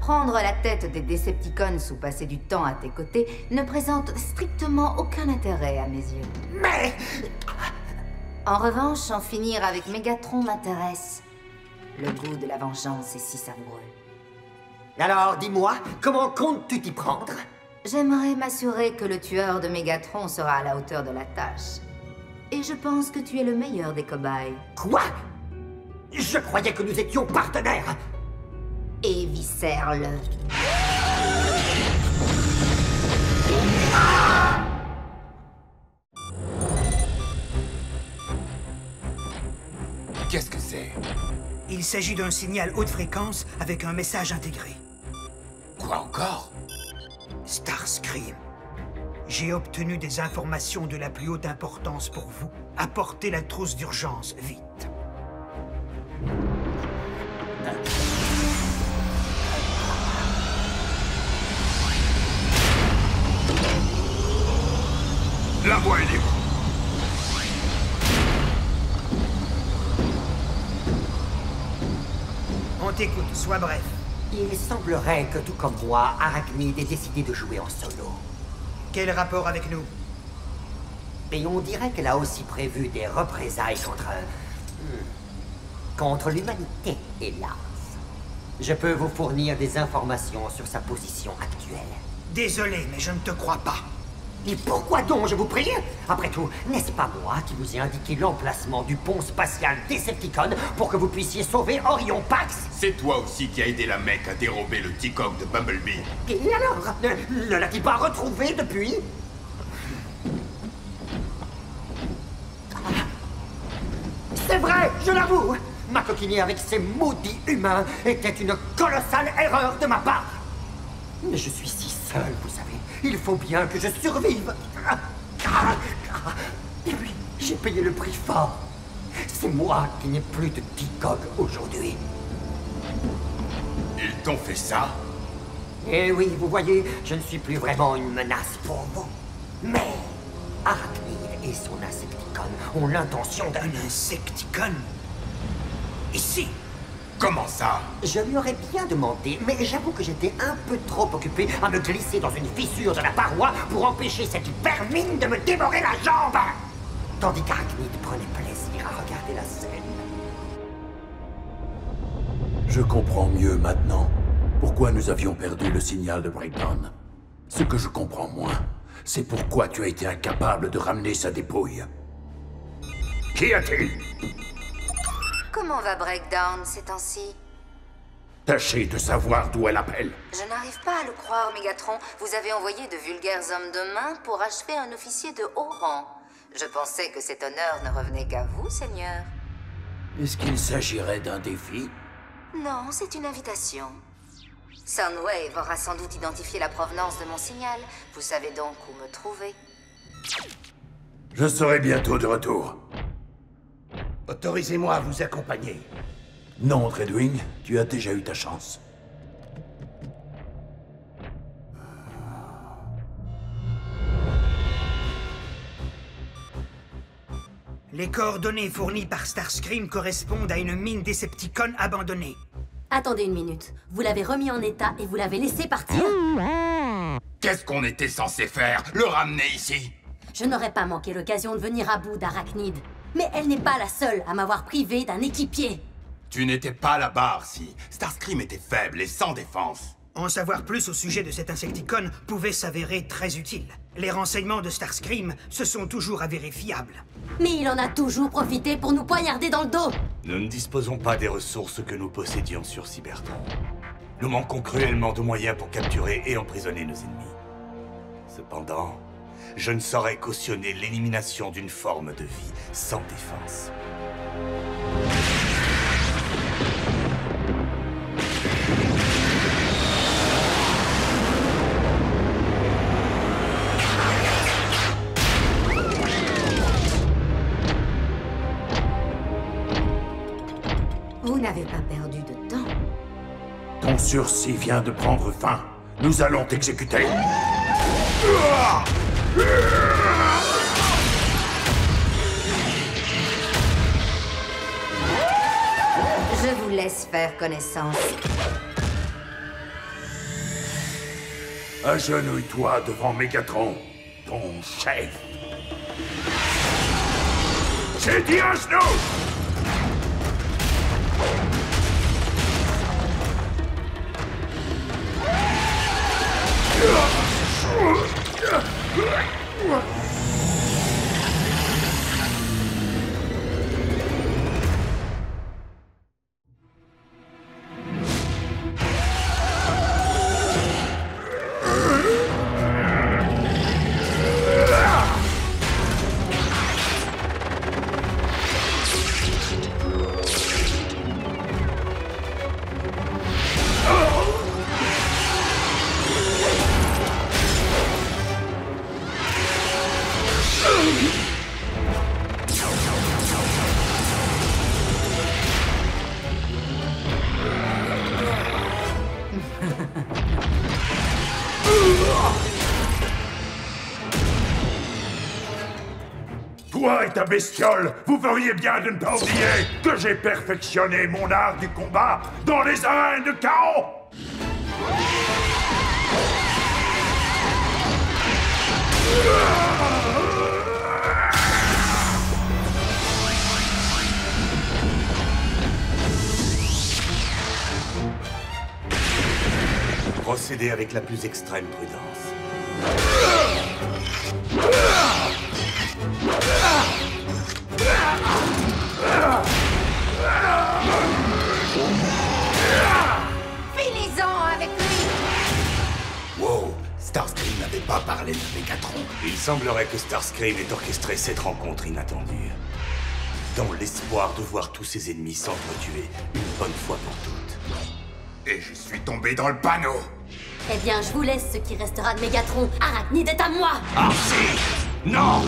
Prendre la tête des Decepticons ou passer du temps à tes côtés ne présente strictement aucun intérêt à mes yeux. Mais... En revanche, en finir avec Megatron m'intéresse. Le goût de la vengeance est si savoureux. Alors, dis-moi, comment comptes-tu t'y prendre? J'aimerais m'assurer que le tueur de Megatron sera à la hauteur de la tâche. Et je pense que tu es le meilleur des cobayes. Quoi? Je croyais que nous étions partenaires. Éviscère-le. Qu'est-ce que c'est? Il s'agit d'un signal haute fréquence avec un message intégré. Quoi encore? Starscream. J'ai obtenu des informations de la plus haute importance pour vous. Apportez la trousse d'urgence, vite. La voie est libre. On t'écoute, sois bref. Il semblerait que, tout comme moi, Arachnide ait décidé de jouer en solo. Quel rapport avec nous? Et on dirait qu'elle a aussi prévu des représailles contre l'humanité, hélas. Je peux vous fournir des informations sur sa position actuelle. Désolé, mais je ne te crois pas. Mais pourquoi donc, je vous prie? Après tout, n'est-ce pas moi qui vous ai indiqué l'emplacement du pont spatial Decepticon pour que vous puissiez sauver Orion Pax? C'est toi aussi qui as aidé la mec à dérober le T-Cog de Bumblebee. Et alors? Ne l'a-t-il pas retrouvé depuis? C'est vrai, je l'avoue! Ma coquiner avec ces maudits humains était une colossale erreur de ma part! Mais je suis si seul, vous savez. Il faut bien que je survive. Et puis, j'ai payé le prix fort. C'est moi qui n'ai plus de T-Cog aujourd'hui. Ils t'ont fait ça? Eh oui, vous voyez, je ne suis plus vraiment une menace pour vous. Mais Arachnide et son Insecticon ont l'intention d'un... Un Insecticon? Ici? Comment ça? Je lui aurais bien demandé, mais j'avoue que j'étais un peu trop occupé à me glisser dans une fissure de la paroi pour empêcher cette vermine de me dévorer la jambe! Tandis qu'Arachnide prenait plaisir à regarder la scène. Je comprends mieux maintenant pourquoi nous avions perdu le signal de Breakdown. Ce que je comprends moins, c'est pourquoi tu as été incapable de ramener sa dépouille. Qu'y a-t-il? Comment va Breakdown ces temps-ci? Tâchez de savoir d'où elle appelle. Je n'arrive pas à le croire, Megatron. Vous avez envoyé de vulgaires hommes de main pour achever un officier de haut rang. Je pensais que cet honneur ne revenait qu'à vous, Seigneur. Est-ce qu'il s'agirait d'un défi? Non, c'est une invitation. Soundwave aura sans doute identifié la provenance de mon signal. Vous savez donc où me trouver. Je serai bientôt de retour. Autorisez-moi à vous accompagner. Non, Dreadwing, tu as déjà eu ta chance. Les coordonnées fournies par Starscream correspondent à une mine Decepticon abandonnée. Attendez une minute. Vous l'avez remis en état et vous l'avez laissé partir? Qu'est-ce qu'on était censé faire? Le ramener ici? Je n'aurais pas manqué l'occasion de venir à bout d'Arachnide. Mais elle n'est pas la seule à m'avoir privé d'un équipier. Tu n'étais pas là-bas, si. Starscream était faible et sans défense. En savoir plus au sujet de cet Insecticon pouvait s'avérer très utile. Les renseignements de Starscream se sont toujours avérés fiables. Mais il en a toujours profité pour nous poignarder dans le dos. Nous ne disposons pas des ressources que nous possédions sur Cybertron. Nous manquons cruellement de moyens pour capturer et emprisonner nos ennemis. Cependant, je ne saurais cautionner l'élimination d'une forme de vie sans défense. Vous n'avez pas perdu de temps. Ton sursis vient de prendre fin. Nous allons t'exécuter. Je vous laisse faire connaissance. Agenouille-toi devant Megatron, ton chef. J'ai dit un genou! Toi et ta bestiole, vous feriez bien de ne pas oublier que j'ai perfectionné mon art du combat dans les arènes de chaos! Procédez avec la plus extrême prudence. Finis-en avec lui! Wow, Starscream n'avait pas parlé de Megatron. Il semblerait que Starscream ait orchestré cette rencontre inattendue. Dans l'espoir de voir tous ses ennemis s'entretuer une bonne fois pour toutes. Et je suis tombé dans le panneau. Eh bien, je vous laisse ce qui restera de Megatron. Arachnide est à moi! Arcee! Non!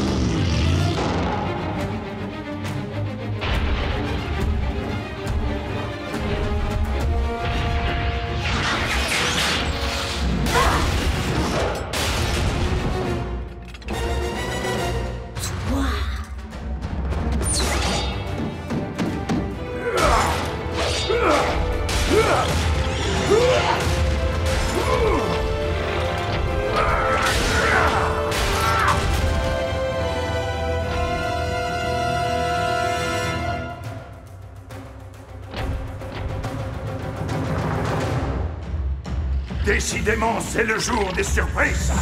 Décidément, c'est le jour des surprises!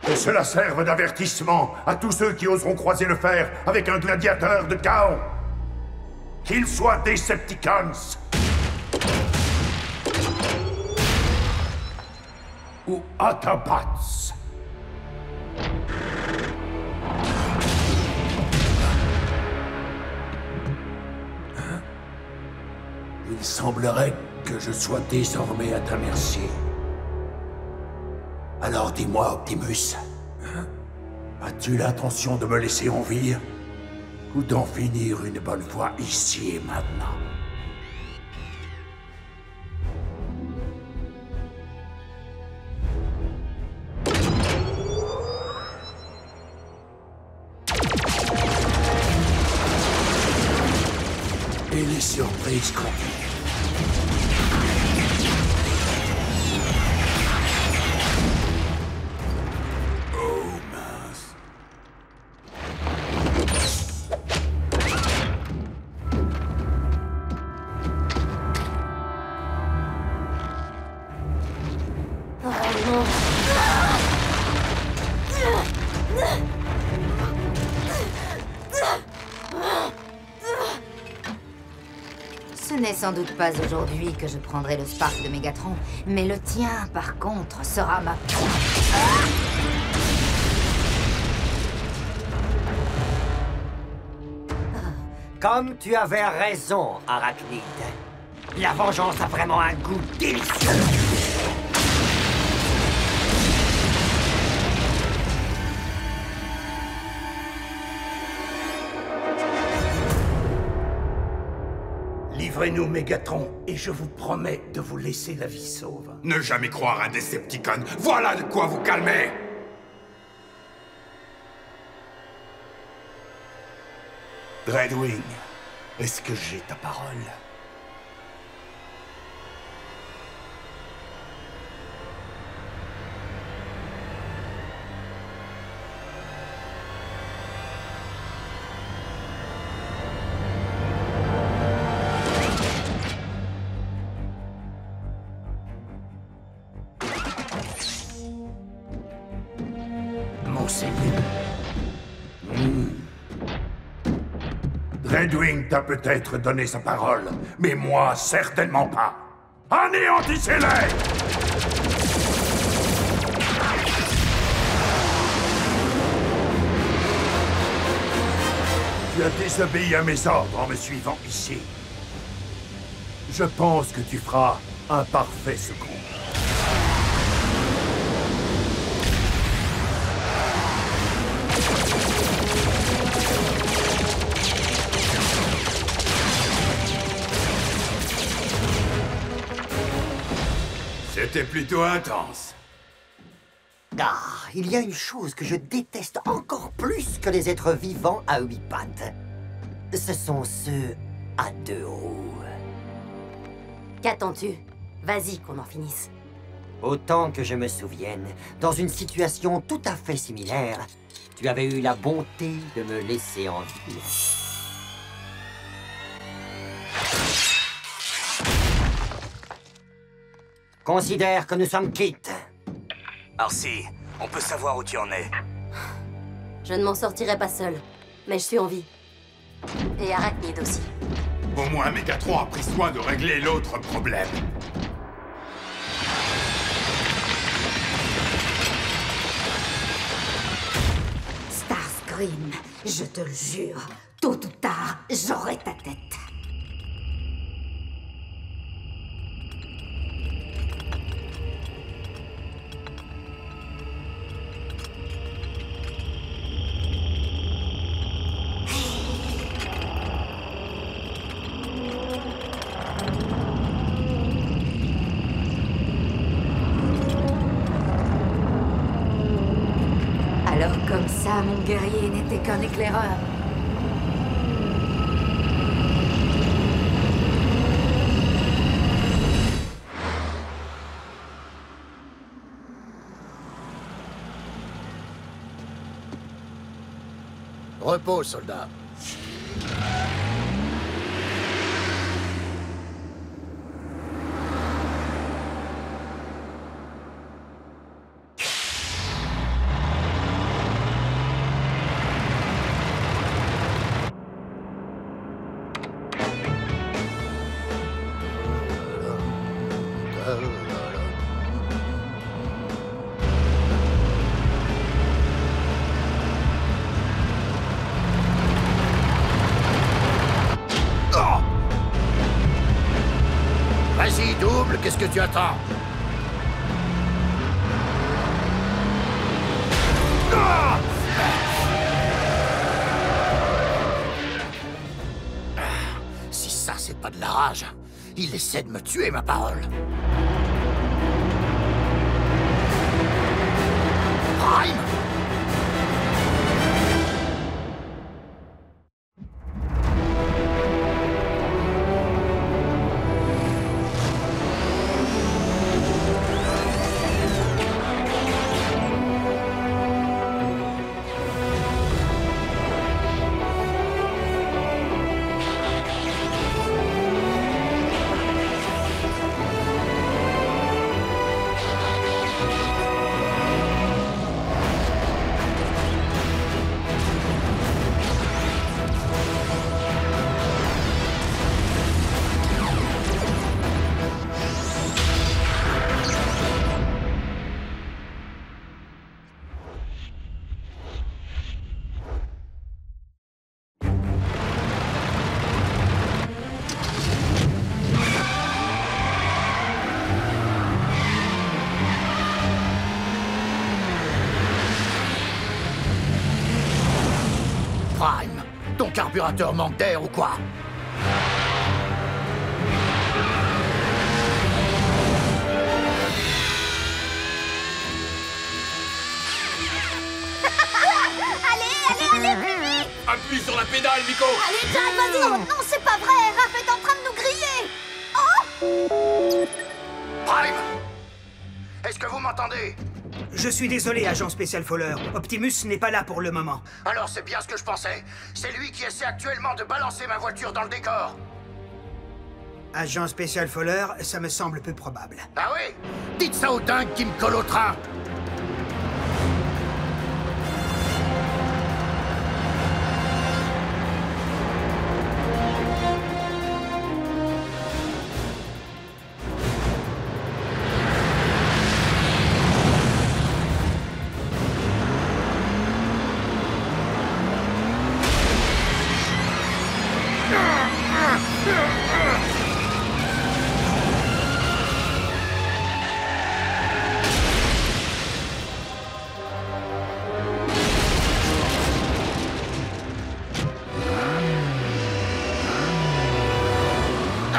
Que cela serve d'avertissement à tous ceux qui oseront croiser le fer avec un gladiateur de chaos. Qu'ils soient Decepticons ou Autobots. Vous Il semblerait que je sois désormais à ta merci. Alors dis-moi, Optimus, as-tu l'intention de me laisser en vie? Ou d'en finir une bonne fois ici et maintenant? Et les surprises continuent. Ce n'est sans doute pas aujourd'hui que je prendrai le Spark de Megatron, mais le tien, par contre, sera ma... Comme tu avais raison, Arachnide. La vengeance a vraiment un goût délicieux. Livrez-nous Megatron, et je vous promets de vous laisser la vie sauve. Ne jamais croire un Decepticon, voilà de quoi vous calmer! Dreadwing, est-ce que j'ai ta parole? Dreadwing t'a peut-être donné sa parole, mais moi, certainement pas. Anéantissez-les! Tu as désobéi à mes ordres en me suivant ici. Je pense que tu feras un parfait second. C'était plutôt intense. Ah, il y a une chose que je déteste encore plus que les êtres vivants à 8 pattes. Ce sont ceux à 2 roues. Qu'attends-tu? Vas-y qu'on en finisse. Autant que je me souvienne, dans une situation tout à fait similaire, tu avais eu la bonté de me laisser en vie. Considère que nous sommes quittes. Arcee, on peut savoir où tu en es. Je ne m'en sortirai pas seul, mais je suis en vie. Et Arachnide aussi. Au moins, Megatron a pris soin de régler l'autre problème. Starscream, je te le jure, tôt ou tard, j'aurai ta tête. Alors comme ça, mon guerrier n'était qu'un éclaireur. Repos, soldat. Vas-y, double, qu'est-ce que tu attends? Si ça, c'est pas de la rage, il essaie de me tuer, ma parole. Prime! Prime, ton carburateur manque d'air ou quoi? Allez, plus vite! Appuie sur la pédale, Miko! Allez, Jack, vas-y! Oh non, c'est pas vrai! Raph est en train de nous griller! Oh! Prime! Est-ce que vous m'entendez? Je suis désolé, agent spécial Fowler. Optimus n'est pas là pour le moment. Alors c'est bien ce que je pensais. C'est lui qui essaie actuellement de balancer ma voiture dans le décor. Agent spécial Fowler, ça me semble peu probable. Ah oui? Dites ça au dingue qui me colle au train.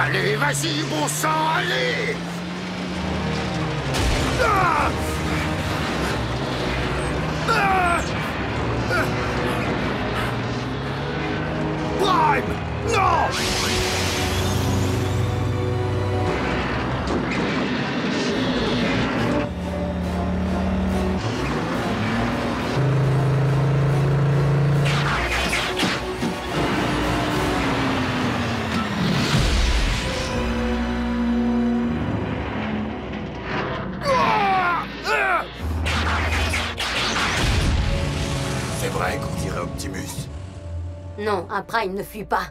Allez, vas-y, bon sang, allez! Ah! Ah! Prime! Non! C'est vrai qu'on dirait Optimus. Non, un Prime ne fuit pas.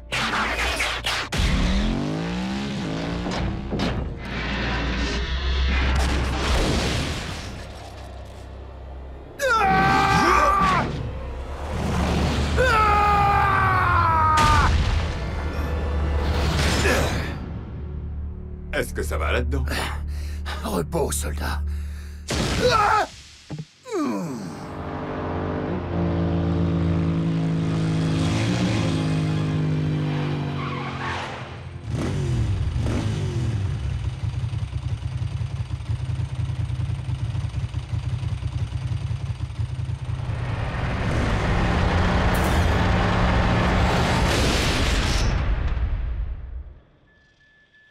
Est-ce que ça va là-dedans? Repos, soldat.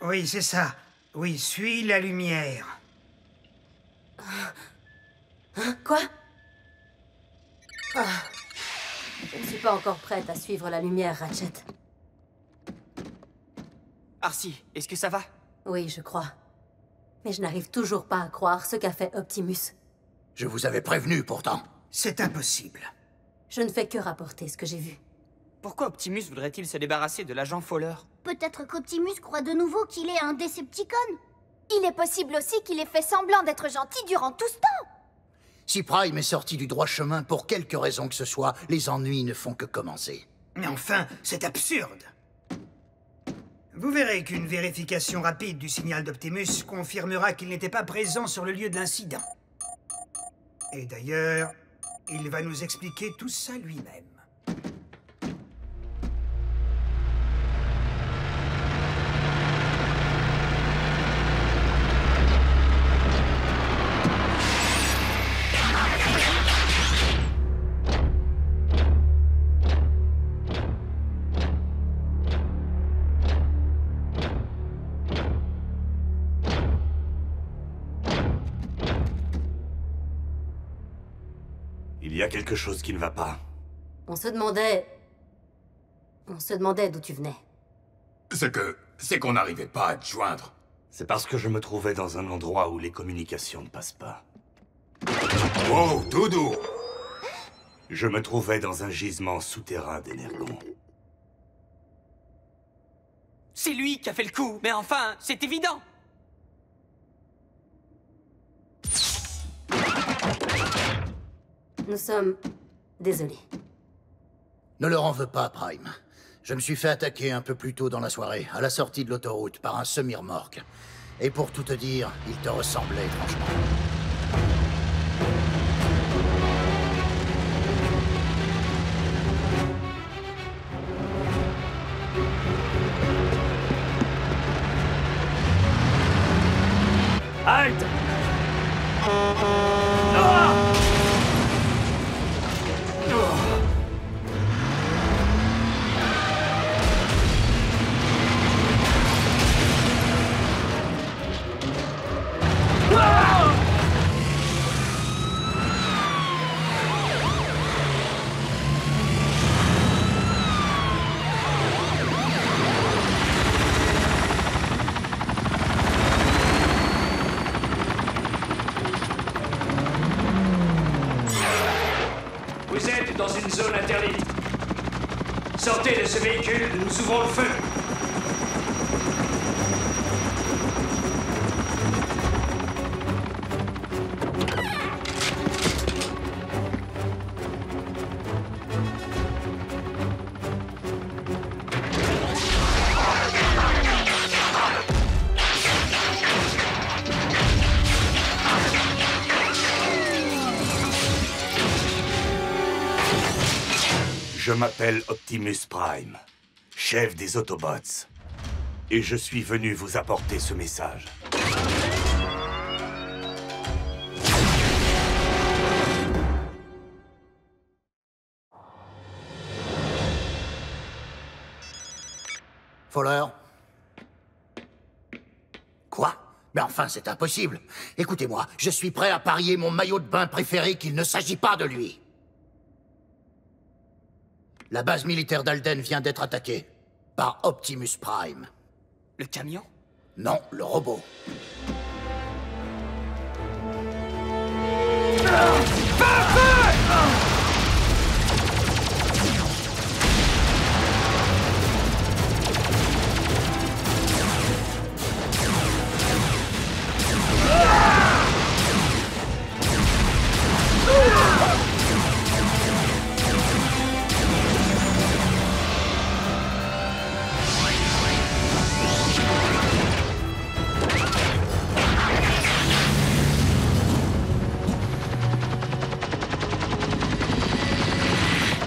Oui, c'est ça. Oui, suis la lumière. Hein? Quoi? Ah. Je ne suis pas encore prête à suivre la lumière, Ratchet. Arcee, est-ce que ça va? Oui, je crois. Mais je n'arrive toujours pas à croire ce qu'a fait Optimus. Je vous avais prévenu, pourtant. C'est impossible. Je ne fais que rapporter ce que j'ai vu. Pourquoi Optimus voudrait-il se débarrasser de l'agent Fowler? Peut-être qu'Optimus croit de nouveau qu'il est un Decepticon. Il est possible aussi qu'il ait fait semblant d'être gentil durant tout ce temps. Si Prime est sorti du droit chemin pour quelque raison que ce soit, les ennuis ne font que commencer. Mais enfin, c'est absurde. Vous verrez qu'une vérification rapide du signal d'Optimus confirmera qu'il n'était pas présent sur le lieu de l'incident. Et d'ailleurs, il va nous expliquer tout ça lui-même. Il y a quelque chose qui ne va pas. On se demandait d'où tu venais. C'est qu'on n'arrivait pas à te joindre. C'est parce que je me trouvais dans un endroit où les communications ne passent pas. Wow, Doudou! Je me trouvais dans un gisement souterrain d'énergon. C'est lui qui a fait le coup, mais enfin, c'est évident. Nous sommes désolés. Ne leur en veux pas, Prime. Je me suis fait attaquer un peu plus tôt dans la soirée, à la sortie de l'autoroute, par un semi-remorque. Et pour tout te dire, il te ressemblait étrangement. Halte! Vous êtes dans une zone interdite. Sortez de ce véhicule, nous ouvrons le feu. Je m'appelle Optimus Prime, chef des Autobots. Et je suis venu vous apporter ce message. Fowler? Quoi? Mais enfin, c'est impossible. Écoutez-moi, je suis prêt à parier mon maillot de bain préféré qu'il ne s'agit pas de lui. La base militaire d'Alden vient d'être attaquée par Optimus Prime. Le camion? Non, le robot.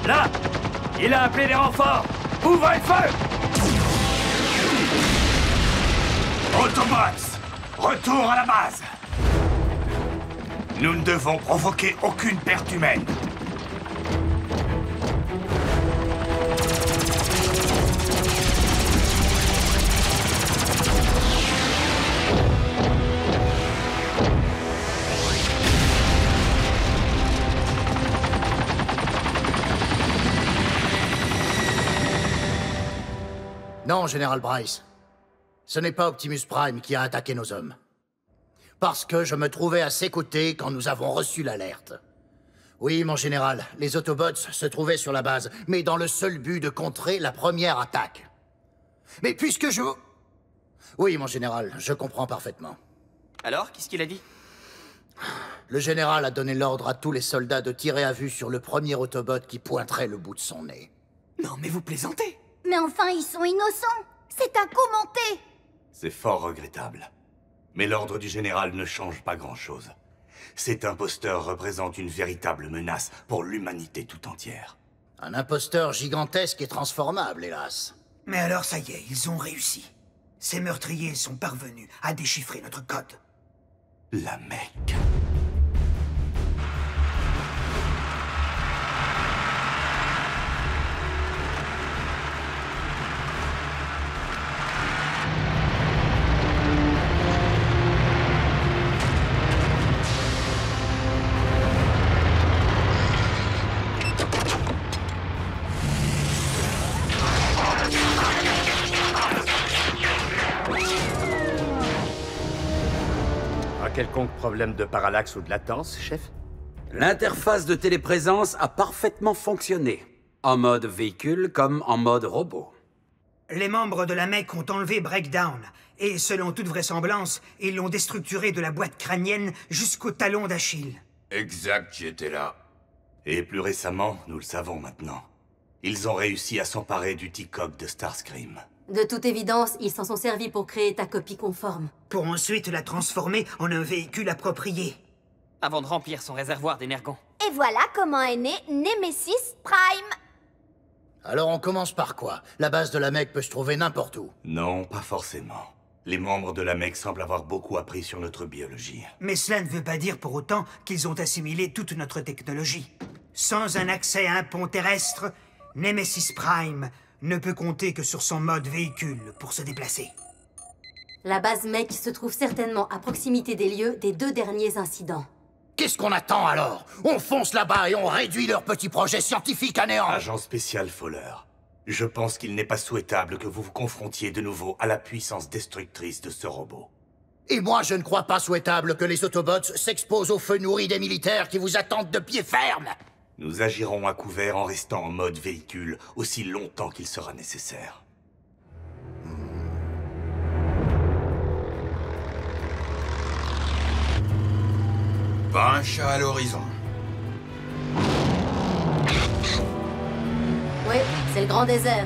Là! Il a appelé des renforts! Ouvrez le feu! Autobots, retour à la base! Nous ne devons provoquer aucune perte humaine. Non, Général Bryce. Ce n'est pas Optimus Prime qui a attaqué nos hommes. Parce que je me trouvais à ses côtés quand nous avons reçu l'alerte. Oui, mon général, les Autobots se trouvaient sur la base, mais dans le seul but de contrer la première attaque. Mais puisque je... Oui, mon général, je comprends parfaitement. Alors, qu'est-ce qu'il a dit? Le général a donné l'ordre à tous les soldats de tirer à vue sur le premier Autobot qui pointerait le bout de son nez. Non, mais vous plaisantez! Mais enfin, ils sont innocents. C'est un coup monté! C'est fort regrettable. Mais l'ordre du général ne change pas grand-chose. Cet imposteur représente une véritable menace pour l'humanité tout entière. Un imposteur gigantesque et transformable, hélas. Mais alors ça y est, ils ont réussi. Ces meurtriers sont parvenus à déchiffrer notre code. La Mecque. Quelconque problème de parallaxe ou de latence, chef? L'interface de téléprésence a parfaitement fonctionné. En mode véhicule comme en mode robot. Les membres de la Mecque ont enlevé Breakdown, et selon toute vraisemblance, ils l'ont déstructuré de la boîte crânienne jusqu'au talon d'Achille. Exact, j'étais là. Et plus récemment, nous le savons maintenant, ils ont réussi à s'emparer du T-Cog de Starscream. De toute évidence, ils s'en sont servis pour créer ta copie conforme. Pour ensuite la transformer en un véhicule approprié. Avant de remplir son réservoir d'énergon. Et voilà comment est né Nemesis Prime. Alors on commence par quoi? La base de la Mecque peut se trouver n'importe où. Non, pas forcément. Les membres de la Mecque semblent avoir beaucoup appris sur notre biologie. Mais cela ne veut pas dire pour autant qu'ils ont assimilé toute notre technologie. Sans un accès à un pont terrestre, Nemesis Prime ne peut compter que sur son mode véhicule pour se déplacer. La base Mecque se trouve certainement à proximité des lieux des 2 derniers incidents. Qu'est-ce qu'on attend alors? On fonce là-bas et on réduit leur petit projet scientifique à néant. Agent spécial Fowler, je pense qu'il n'est pas souhaitable que vous vous confrontiez de nouveau à la puissance destructrice de ce robot. Et moi, je ne crois pas souhaitable que les Autobots s'exposent au feu nourri des militaires qui vous attendent de pied ferme. Nous agirons à couvert en restant en mode véhicule aussi longtemps qu'il sera nécessaire. Pas un chat à l'horizon. Oui, c'est le grand désert.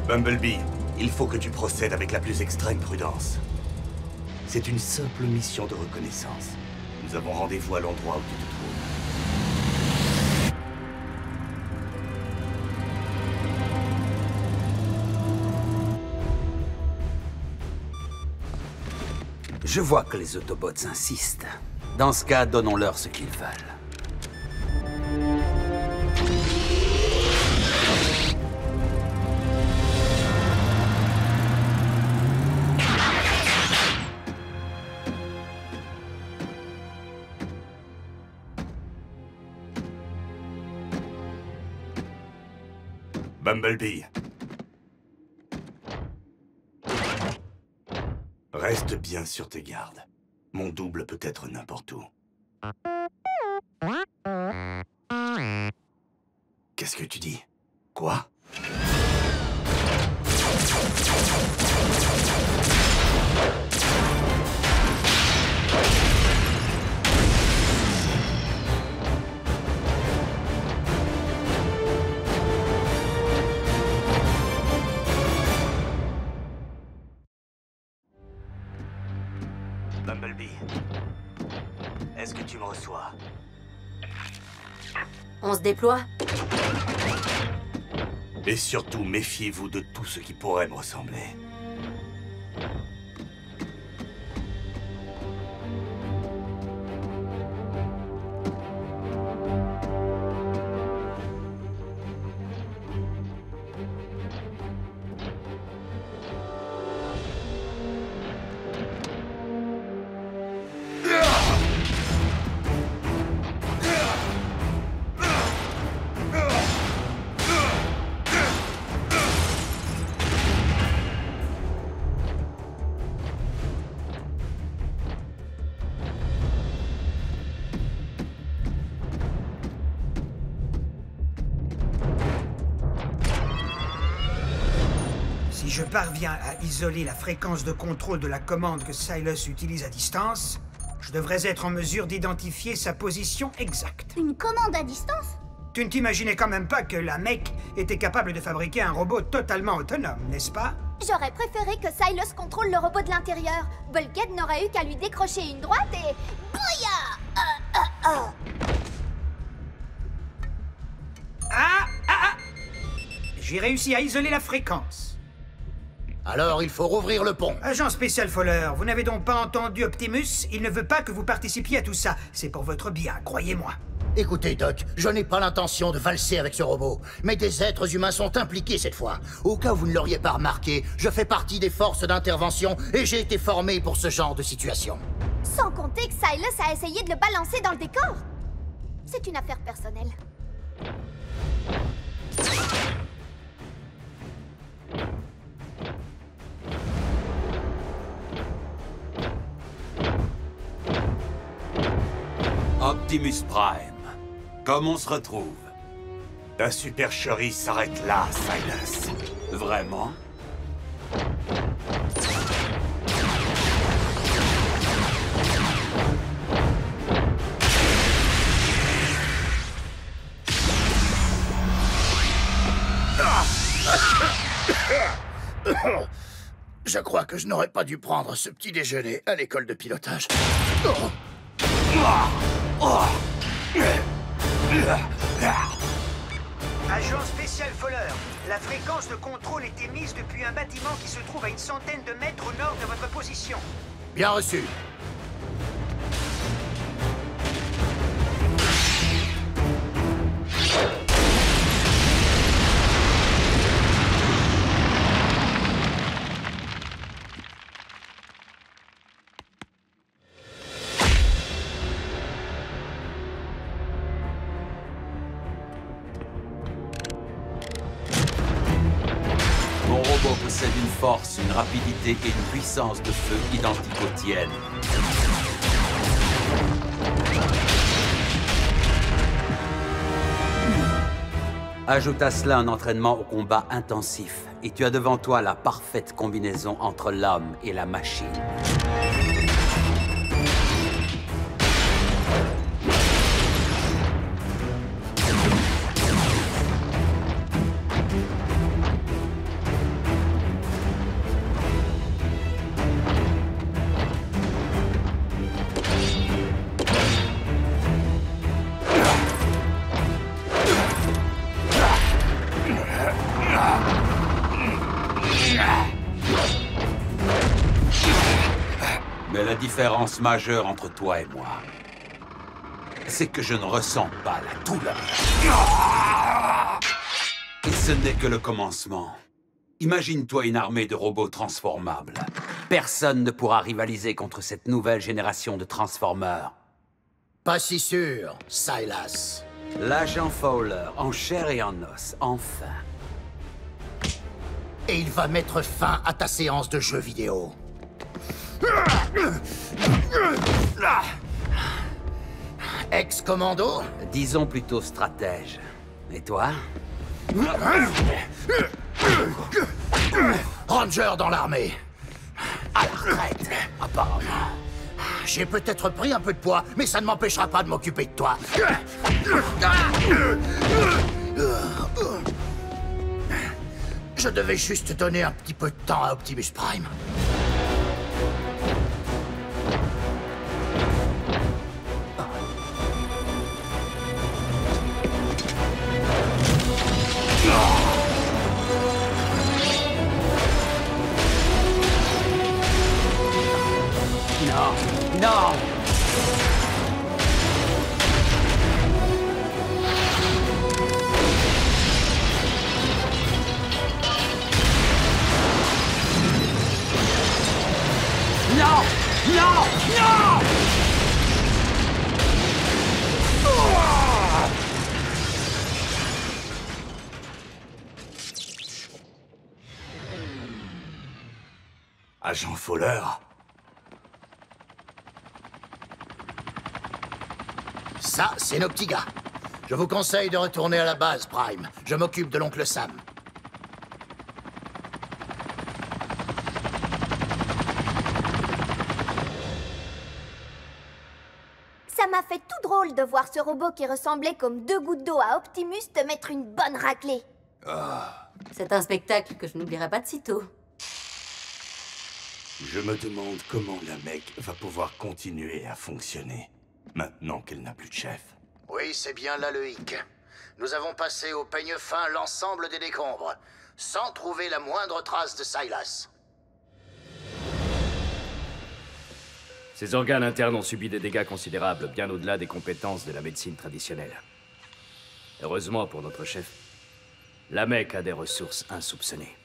Bumblebee, il faut que tu procèdes avec la plus extrême prudence. C'est une simple mission de reconnaissance. Nous avons rendez-vous à l'endroit où tu te trouves. Je vois que les Autobots insistent. Dans ce cas, donnons-leur ce qu'ils veulent. Bumblebee. Reste bien sur tes gardes. Mon double peut être n'importe où. Qu'est-ce que tu dis? Quoi? Bumblebee, est-ce que tu me reçois? On se déploie? Et surtout, méfiez-vous de tout ce qui pourrait me ressembler. je parviens à isoler la fréquence de contrôle de la commande que Silas utilise à distance, je devrais être en mesure d'identifier sa position exacte. Une commande à distance? Tu ne t'imaginais quand même pas que la mec était capable de fabriquer un robot totalement autonome, n'est-ce pas? J'aurais préféré que Silas contrôle le robot de l'intérieur. Bulkhead n'aurait eu qu'à lui décrocher une droite et... Bouya! J'ai réussi à isoler la fréquence. Alors il faut rouvrir le pont. Agent spécial Fowler, vous n'avez donc pas entendu Optimus? Il ne veut pas que vous participiez à tout ça. C'est pour votre bien, croyez-moi. Écoutez, Doc, je n'ai pas l'intention de valser avec ce robot, mais des êtres humains sont impliqués cette fois. Au cas où vous ne l'auriez pas remarqué, je fais partie des forces d'intervention et j'ai été formé pour ce genre de situation. Sans compter que Silas a essayé de le balancer dans le décor. C'est une affaire personnelle. Optimus Prime, comme on se retrouve? Ta supercherie s'arrête là, Silas. Vraiment? Je crois que je n'aurais pas dû prendre ce petit déjeuner à l'école de pilotage. Agent spécial Fowler, la fréquence de contrôle est émise depuis un bâtiment qui se trouve à une centaine de mètres au nord de votre position. Bien reçu. Mon robot possède une force, une rapidité et une puissance de feu identiques aux tiennes. Ajoute à cela un entraînement au combat intensif, et tu as devant toi la parfaite combinaison entre l'homme et la machine. Mais la différence majeure entre toi et moi, c'est que je ne ressens pas la douleur. Et ce n'est que le commencement. Imagine-toi une armée de robots transformables. Personne ne pourra rivaliser contre cette nouvelle génération de Transformers. Pas si sûr, Silas. L'agent Fowler, en chair et en os, enfin. Et il va mettre fin à ta séance de jeux vidéo. Ex-commando? Disons plutôt stratège. Et toi? Ranger dans l'armée. À la retraite, apparemment. J'ai peut-être pris un peu de poids, mais ça ne m'empêchera pas de m'occuper de toi. Je devais juste donner un petit peu de temps à Optimus Prime. Non, non! Non! Non! Non! Agent Fowler? Ça, c'est nos petits gars. Je vous conseille de retourner à la base, Prime. Je m'occupe de l'oncle Sam. m'a fait tout drôle de voir ce robot qui ressemblait comme 2 gouttes d'eau à Optimus te mettre une bonne raclée. C'est un spectacle que je n'oublierai pas de sitôt. Je me demande comment la mec va pouvoir continuer à fonctionner, maintenant qu'elle n'a plus de chef. Oui, c'est bien là le hic. Nous avons passé au peigne fin l'ensemble des décombres, sans trouver la moindre trace de Silas. Ses organes internes ont subi des dégâts considérables, bien au-delà des compétences de la médecine traditionnelle. Heureusement pour notre chef, la Mecque a des ressources insoupçonnées.